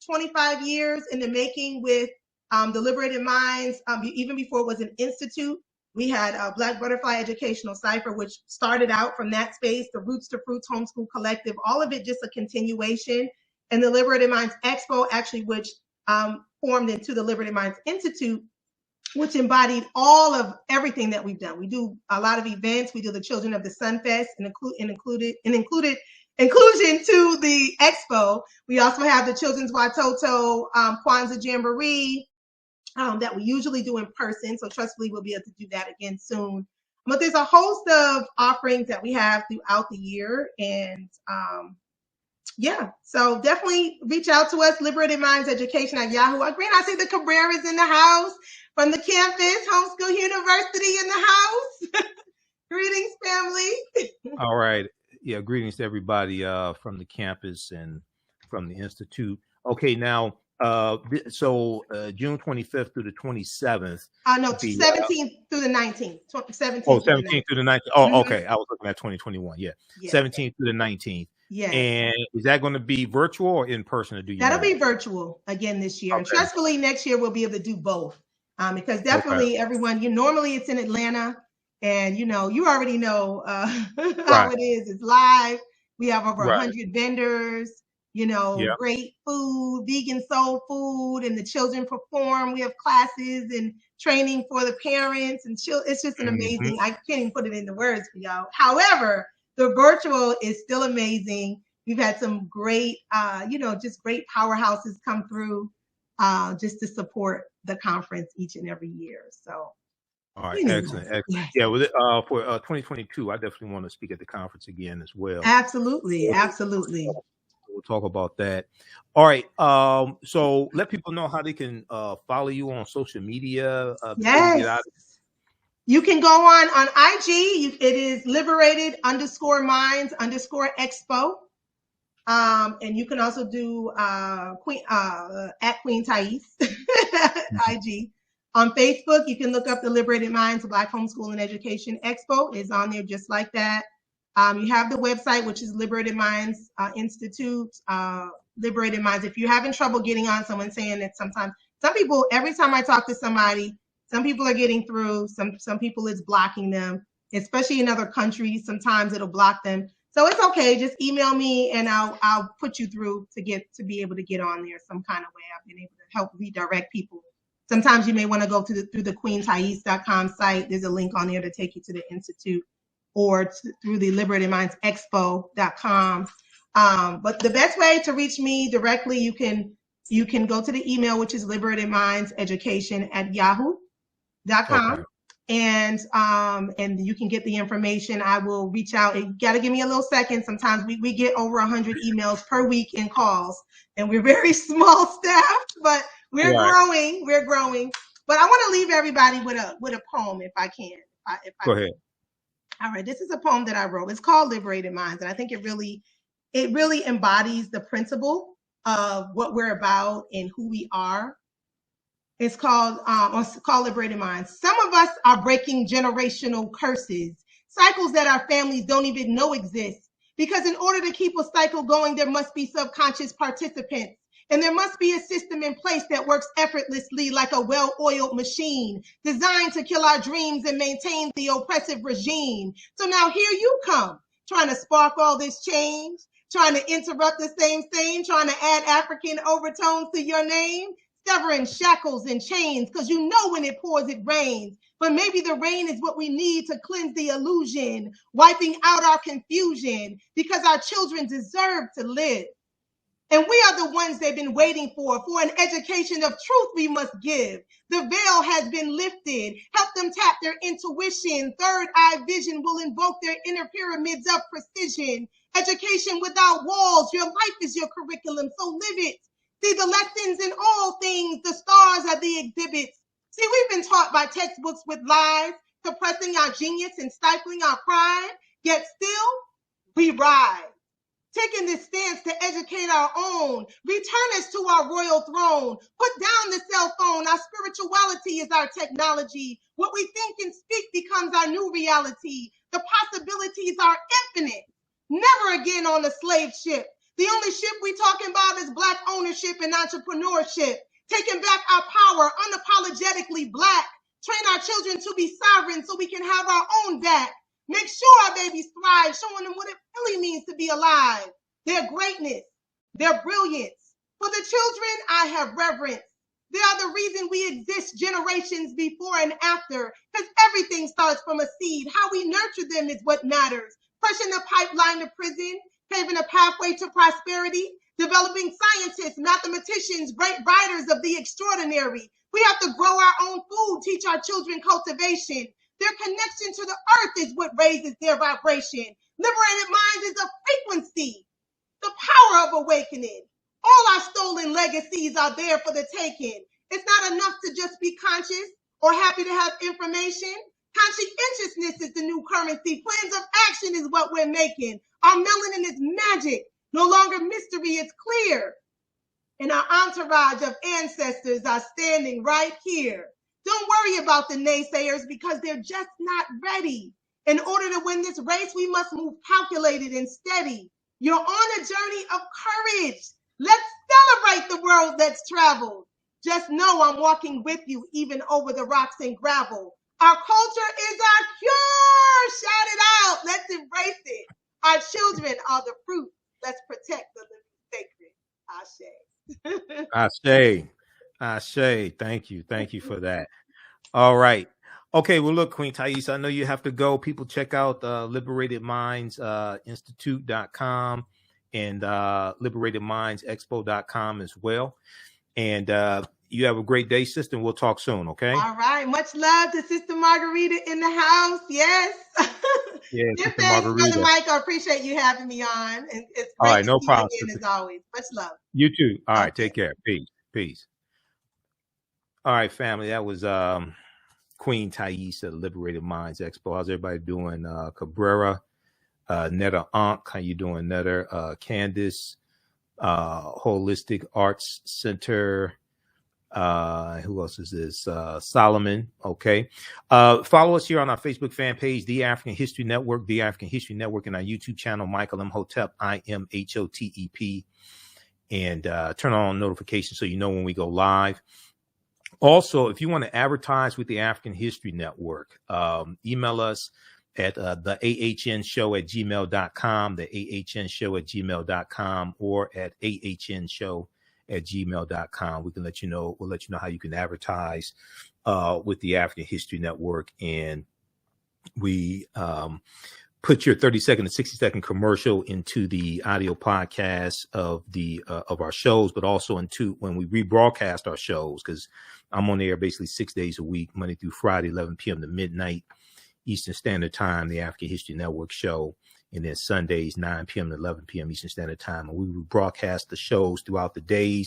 25 years in the making with the Liberated Minds. Even before it was an institute, we had Black Butterfly Educational Cipher, which started out from that space, the Roots to Fruits Homeschool Collective, all of it just a continuation. And the Liberated Minds Expo, actually, which formed into the Liberated Minds Institute, which embodied all of everything that we've done. We do a lot of events. We do the Children of the Sun Fest and included inclusion to the Expo. We also have the Children's Watoto Kwanzaa Jamboree that we usually do in person. So trustfully, we'll be able to do that again soon. But there's a host of offerings that we have throughout the year. And yeah, so definitely reach out to us, Liberated Minds Education at Yahoo. Great, I see the Cabrera's in the house from the campus, Homeschool University in the house. Greetings, family. All right. Yeah. Greetings to everybody from the campus and from the institute. Okay. Now, so June 25th through the 27th. No, The 17th through the 19th. 17th Oh, through the 17th 19th. through the 19th. Oh, Mhm. okay. I was looking at 2021. Yeah. Yes. 17th through the 19th. Yes. And is that going to be virtual or in person, or do you That'll know? be virtual again this year. And Okay. trustfully, next year we'll be able to do both. Because Okay. definitely everyone, normally it's in Atlanta, and you already know Right. how it is. It's live. We have over Right. 100 vendors, Yeah. great food, vegan soul food, and the children perform. We have classes and training for the parents, and it's just an Mhm. amazing, I can't even put it into words for y'all. However, the virtual is still amazing. We've had some great, just great powerhouses come through just to support the conference each and every year. So, All right. anyway, Excellent. Excellent. yes. Yeah. For 2022, I definitely want to speak at the conference again as well. Absolutely. Absolutely. We'll talk about that. All right. So let people know how they can follow you on social media before we get out. Yes. You can go on IG. It is liberated_minds_expo. And you can also do Queen at Queen Taese IG. On Facebook, you can look up the Liberated Minds Black Homeschool and Education Expo. It's on there just like that. You have the website, which is Liberated Minds Institute, Liberated Minds. If you're having trouble getting on, someone saying that sometimes, some people, every time I talk to somebody, some people are getting through, some people it's blocking them, especially in other countries. Sometimes it'll block them. So it's okay. Just email me and I'll put you through to be able to get on there some kind of way. I've been able to help redirect people. Sometimes you may want to go through the queentaese.com site. There's a link on there to take you to the Institute, or through the liberatedmindsexpo.com. But the best way to reach me directly, you can go to the email, which is liberatedmindseducation@yahoo.com. Okay. And you can get the information. I will reach out. You got to give me a little second. Sometimes we get over 100 emails per week and calls, and we're very small staffed, but we're growing. We're growing. But I want to leave everybody with a poem, if I can. Go ahead. All right, this is a poem that I wrote. It's called Liberated Minds, and I think it really embodies the principle of what we're about and who we are. It's called Liberated Minds. Some of us are breaking generational curses, cycles that our families don't even know exist. Because in order to keep a cycle going, there must be subconscious participants. And there must be a system in place that works effortlessly like a well-oiled machine, designed to kill our dreams and maintain the oppressive regime. So now here you come, trying to spark all this change, trying to interrupt the same, trying to add African overtones to your name, severing shackles and chains, because you know when it pours, it rains. But maybe the rain is what we need to cleanse the illusion, wiping out our confusion, because our children deserve to live. And we are the ones they've been waiting for an education of truth we must give. The veil has been lifted. Help them tap their intuition. Third eye vision will invoke their inner pyramids of precision. Education without walls. Your life is your curriculum, so live it. See the lessons in all things. The stars are the exhibits. See, we've been taught by textbooks with lies, suppressing our genius and stifling our pride. Yet still, we rise. Taking this stance to educate our own, return us to our royal throne, put down the cell phone. Our spirituality is our technology. What we think and speak becomes our new reality. The possibilities are infinite. Never again on the slave ship. The only ship we talking about is Black ownership and entrepreneurship. Taking back our power, unapologetically Black. Train our children to be sovereign so we can have our own back. Make sure our babies thrive, showing them what it really means to be alive, their greatness, their brilliance. For the children, I have reverence. They are the reason we exist generations before and after, because everything starts from a seed. How we nurture them is what matters. Pushing the pipeline to prison, paving a pathway to prosperity, developing scientists, mathematicians, great writers of the extraordinary. We have to grow our own food, teach our children cultivation. Their connection to the earth is what raises their vibration. Liberated minds is a frequency, the power of awakening. All our stolen legacies are there for the taking. It's not enough to just be conscious or happy to have information. Conscientiousness is the new currency. Plans of action is what we're making. Our melanin is magic. No longer mystery, it's clear. And our entourage of ancestors are standing right here. Don't worry about the naysayers because they're just not ready. In order to win this race, we must move calculated and steady. You're on a journey of courage. Let's celebrate the world that's traveled. Just know I'm walking with you even over the rocks and gravel. Our culture is our cure. Shout it out. Let's embrace it. Our children are the fruit. Let's protect the living sacred. Ashe. Ashe. Thank you. Thank you for that. All right. Okay. Well, look, Queen Taese, I know you have to go. People check out Liberated Minds Institute.com and Liberated Minds Expo.com as well. And you have a great day, sister, and we'll talk soon, okay? All right. Much love to Sister Margarita in the house. Yes. Yeah, Sister Margarita. Brother Mike, I appreciate you having me on. And it's great all right, no problem, again, as always. Much love. You too. All right, take care. Peace. All right, family. That was Queen Taese at Liberated Minds Expo. How's everybody doing? Cabrera, Netta Ankh. How you doing, Netta? Candace, Holistic Arts Center. Who else is this? Solomon. Okay. Follow us here on our Facebook fan page, The African History Network, The African History Network, and our YouTube channel, Michael Imhotep, IMHOTEP. And turn on notifications so you know when we go live. Also, if you want to advertise with the African History Network, email us at TheAHNShow@gmail.com, TheAHNShow@gmail.com, or at AHNShow@gmail.com. We'll let you know how you can advertise with the African History Network. And we put your 30-second to 60-second commercial into the audio podcast of our shows, but also into when we rebroadcast our shows, because I'm on the air basically 6 days a week, Monday through Friday, 11 p.m. to midnight Eastern Standard Time, the African History Network show, and then Sundays 9 p.m. to 11 p.m. Eastern Standard Time. And we rebroadcast the shows throughout the day.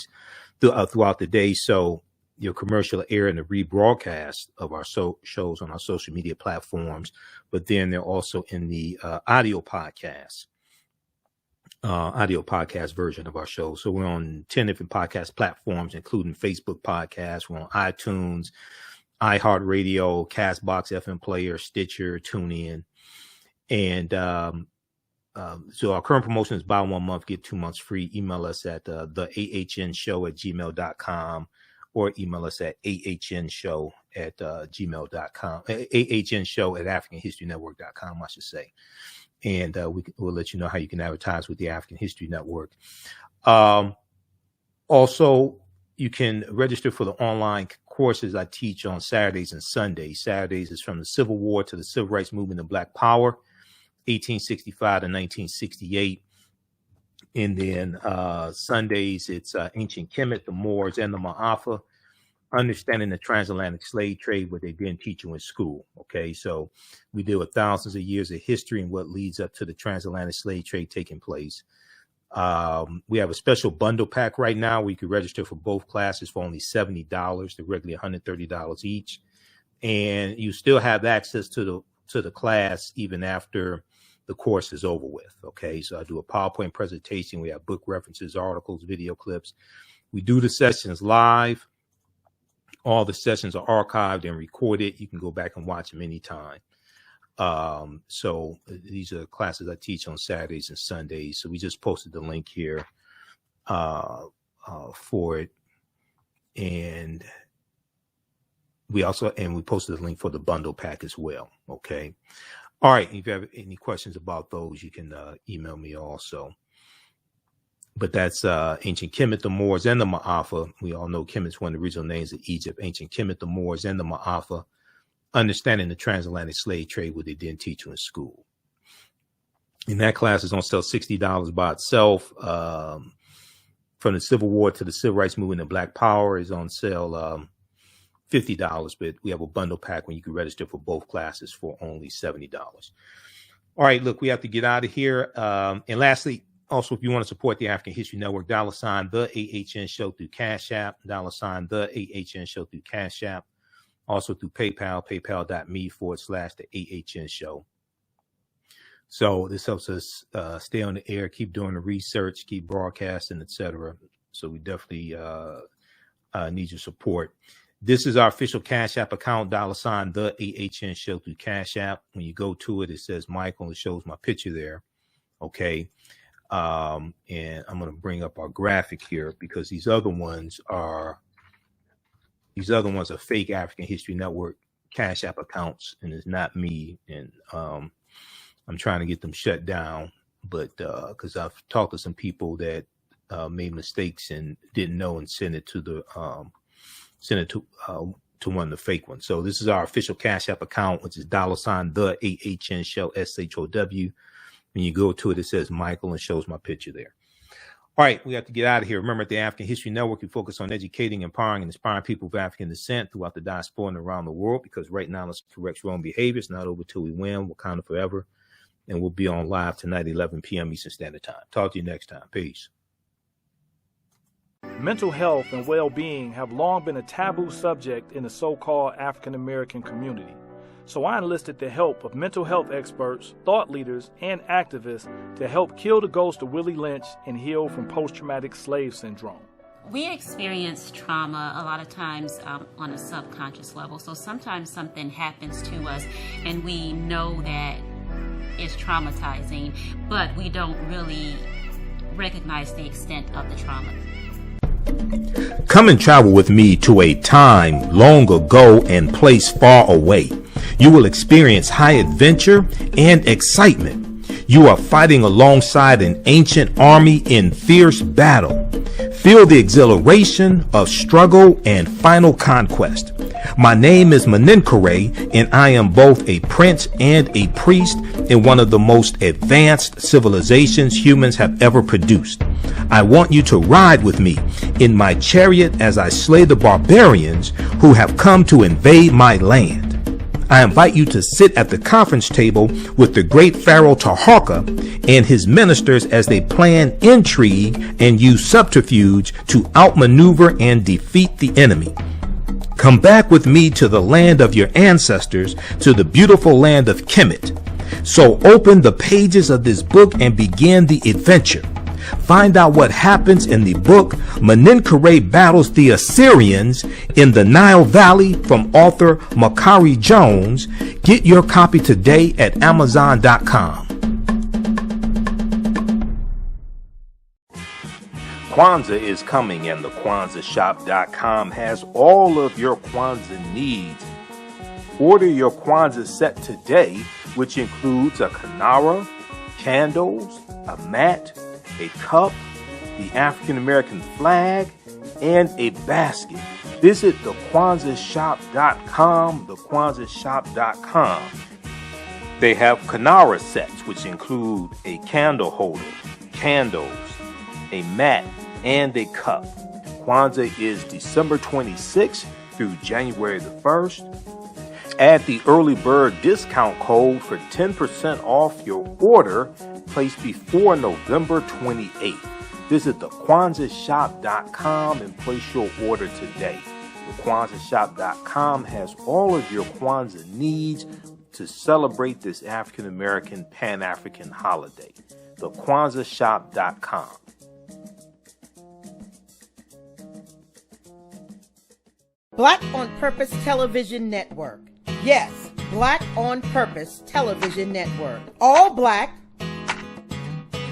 So your commercial air and the rebroadcast of our shows on our social media platforms, but then they're also in the audio podcast version of our show. So we're on 10 different podcast platforms, including Facebook podcasts. We're on iTunes, iHeartRadio, Castbox, FM Player, Stitcher, TuneIn. And so our current promotion is buy 1 month, get 2 months free. Email us at theahnshow@gmail.com or email us at ahnshow@gmail.com, ahnshow@africanhistorynetwork.com, I should say. And we'll let you know how you can advertise with the African History Network. Also, you can register for the online courses I teach on Saturdays and Sundays. Saturdays is from the Civil War to the Civil Rights Movement and Black Power, 1865 to 1968. And then Sundays, it's Ancient Kemet, the Moors, and the Ma'afa, understanding the transatlantic slave trade, what they didn't teach you in school. Okay, so we deal with thousands of years of history and what leads up to the transatlantic slave trade taking place. We have a special bundle pack right now where you can register for both classes for only $70. They're regularly $130 each. And you still have access to the class even after the course is over with. Okay, so I do a PowerPoint presentation. We have book references, articles, video clips. We do the sessions live. All the sessions are archived and recorded. You can go back and watch them anytime. So these are classes I teach on Saturdays and Sundays. So we just posted the link here for it. And we posted the link for the bundle pack as well. Okay. All right. If you have any questions about those, you can email me also. But that's Ancient Kemet, the Moors, and the Ma'afa. We all know Kemet's one of the original names of Egypt. Ancient Kemet, the Moors, and the Ma'afa. Understanding the transatlantic slave trade, what they didn't teach you in school. And that class is on sale $60 by itself. From the Civil War to the Civil Rights Movement and Black Power is on sale $50, but we have a bundle pack when you can register for both classes for only $70. All right, look, we have to get out of here. And lastly, also, if you want to support the African History Network, $ the AHN Show through Cash App, $ the AHN Show through Cash App. Also through PayPal, paypal.me/the AHN Show. So this helps us stay on the air, keep doing the research, keep broadcasting, etc. So we definitely need your support. This is our official Cash App account, $ the AHN Show through Cash App. When you go to it, it says Michael, and it shows my picture there. Okay. And I'm going to bring up our graphic here because these other ones are fake African History Network Cash App accounts, and it's not me. And I'm trying to get them shut down, but because I've talked to some people that made mistakes and didn't know and sent it to one of the fake ones. So this is our official Cash App account, which is $ the AHN Show SHOW. When you go to it, it says Michael and shows my picture there. All right, we have to get out of here. Remember, at the African History Network, we focus on educating, empowering, and inspiring people of African descent throughout the diaspora and around the world, because right now, let's correct wrong behavior. It's not over till we win. Wakanda forever. And we'll be on live tonight, 11 p.m. Eastern Standard Time. Talk to you next time. Peace. Mental health and well-being have long been a taboo subject in the so-called African American community. So I enlisted the help of mental health experts, thought leaders, and activists to help kill the ghost of Willie Lynch and heal from post-traumatic slave syndrome. We experience trauma a lot of times on a subconscious level. So sometimes something happens to us and we know that it's traumatizing, but we don't really recognize the extent of the trauma. Come and travel with me to a time long ago and place far away. You will experience high adventure and excitement. You are fighting alongside an ancient army in fierce battle. Feel the exhilaration of struggle and final conquest. My name is Menenkere, and I am both a prince and a priest in one of the most advanced civilizations humans have ever produced. I want you to ride with me in my chariot as I slay the barbarians who have come to invade my land. I invite you to sit at the conference table with the great Pharaoh Taharka and his ministers as they plan intrigue and use subterfuge to outmaneuver and defeat the enemy. Come back with me to the land of your ancestors, to the beautiful land of Kemet. So open the pages of this book and begin the adventure. Find out what happens in the book Menenkhare Battles the Assyrians in the Nile Valley from author Makari Jones. Get your copy today at Amazon.com. Kwanzaa is coming, and the TheAHNShow.com has all of your Kwanzaa needs. Order your Kwanzaa set today, which includes a kinara, candles, a mat, a cup, the African American flag, and a basket. Visit TheAHNShow.com, TheAHNShow.com. They have kinara sets, which include a candle holder, candles, a mat, and a cup. Kwanzaa is December 26th through January the 1st. Add the early bird discount code for 10% off your order placed before November 28th. Visit TheAHNShow.com and place your order today. TheAHNShow.com has all of your Kwanzaa needs to celebrate this African American Pan-African holiday. TheAHNShow.com. Black on Purpose Television Network. Yes, Black on Purpose Television Network. All black,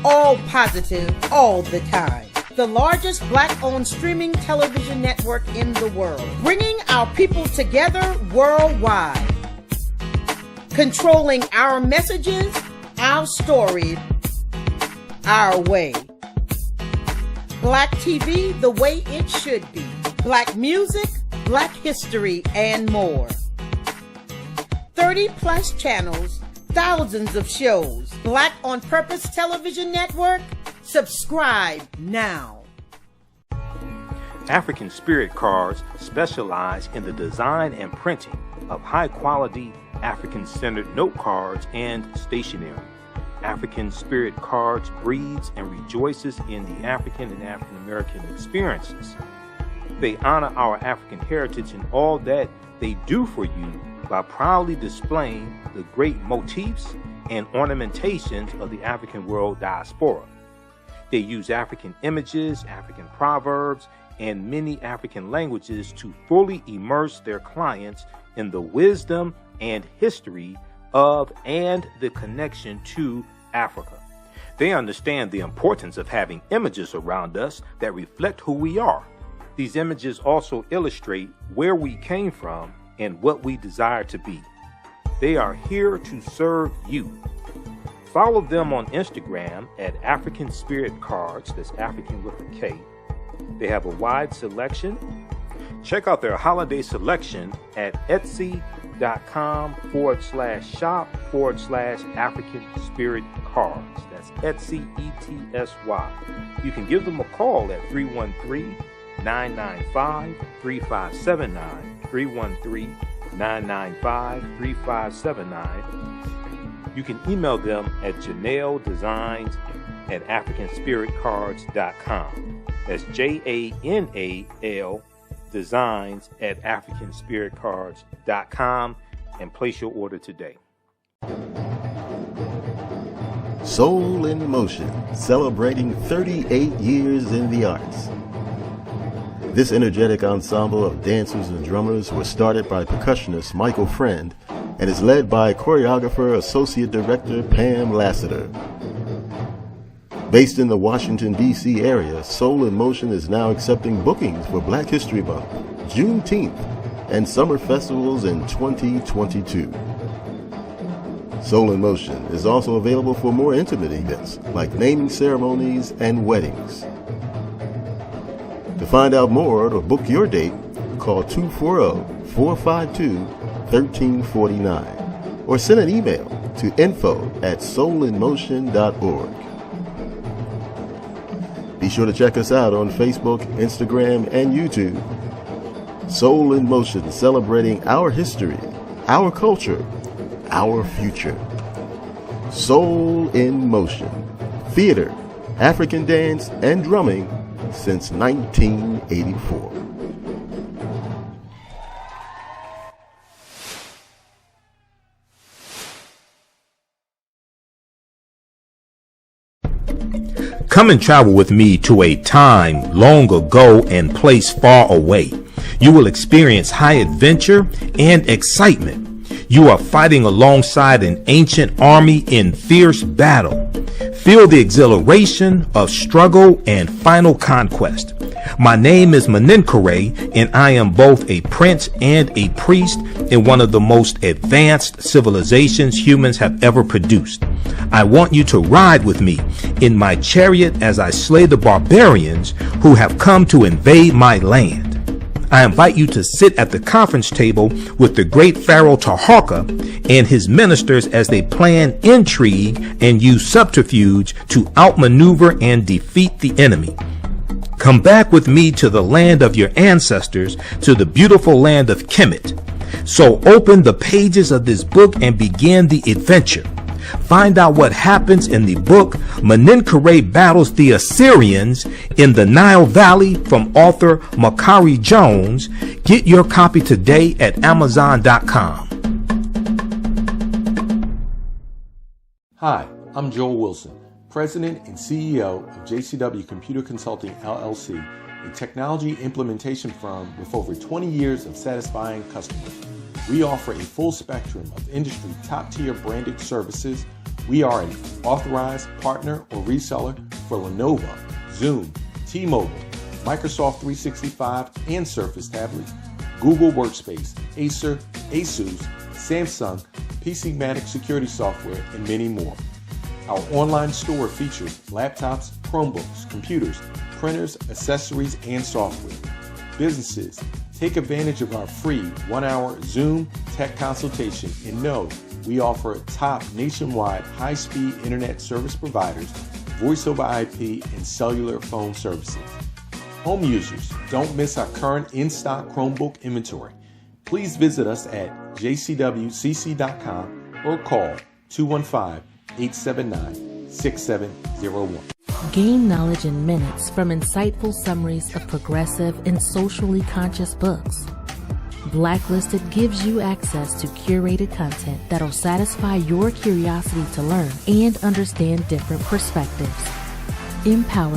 all positive, all the time. The largest black-owned streaming television network in the world. Bringing our people together worldwide. Controlling our messages, our stories, our way. Black TV the way it should be. Black music, Black history, and more. 30 plus channels, thousands of shows. Black on Purpose Television Network. Subscribe now. African Spirit Cards specialize in the design and printing of high-quality African-centered note cards and stationery. African Spirit Cards breeds and rejoices in the African and African American experiences. They honor our African heritage in all that they do for you by proudly displaying the great motifs and ornamentations of the African world diaspora. They use African images, African proverbs, and many African languages to fully immerse their clients in the wisdom and history of and the connection to Africa. They understand the importance of having images around us that reflect who we are. These images also illustrate where we came from and what we desire to be. They are here to serve you. Follow them on Instagram at African Spirit Cards, that's African with a K. They have a wide selection. Check out their holiday selection at Etsy.com/shop/African Spirit Cards. That's Etsy, ETSY. You can give them a call at 313-995-3579, 313-995-3579. You can email them at janeldesigns@africanspiritcards.com. That's JANAL designs@africanspiritcards.com and place your order today. Soul in Motion, celebrating 38 years in the arts. This energetic ensemble of dancers and drummers was started by percussionist Michael Friend and is led by choreographer Associate Director Pam Lassiter. Based in the Washington, D.C. area, Soul in Motion is now accepting bookings for Black History Month, Juneteenth, and summer festivals in 2022. Soul in Motion is also available for more intimate events like naming ceremonies and weddings. To find out more or to book your date, call 240-452-1349 or send an email to info@soulinmotion.org. Be sure to check us out on Facebook, Instagram, and YouTube. Soul in Motion, celebrating our history, our culture, our future. Soul in Motion. Theater, African dance, and drumming since 1984. Come and travel with me to a time long ago and place far away. You will experience high adventure and excitement. You are fighting alongside an ancient army in fierce battle. Feel the exhilaration of struggle and final conquest. My name is Menenkere, and I am both a prince and a priest in one of the most advanced civilizations humans have ever produced. I want you to ride with me in my chariot as I slay the barbarians who have come to invade my land. I invite you to sit at the conference table with the great Pharaoh Taharka and his ministers as they plan intrigue and use subterfuge to outmaneuver and defeat the enemy. Come back with me to the land of your ancestors, to the beautiful land of Kemet. So open the pages of this book and begin the adventure. Find out what happens in the book Menenkere Battles the Assyrians in the Nile Valley from author Makari Jones. Get your copy today at Amazon.com. Hi, I'm Joel Wilson, President and CEO of JCW Computer Consulting LLC, a technology implementation firm with over 20 years of satisfying customers. We offer a full spectrum of industry top-tier branded services. We are an authorized partner or reseller for Lenovo, Zoom, T-Mobile, Microsoft 365 and Surface tablets, Google Workspace, Acer, Asus, Samsung, PCmatic security software, and many more. Our online store features laptops, Chromebooks, computers, printers, accessories, and software. Businesses, take advantage of our free 1-hour Zoom tech consultation and know we offer top nationwide high-speed internet service providers, voice over IP, and cellular phone services. Home users, don't miss our current in-stock Chromebook inventory. Please visit us at jcwcc.com or call 215-879-6701. Gain knowledge in minutes from insightful summaries of progressive and socially conscious books. Blacklisted gives you access to curated content that'll satisfy your curiosity to learn and understand different perspectives. Empower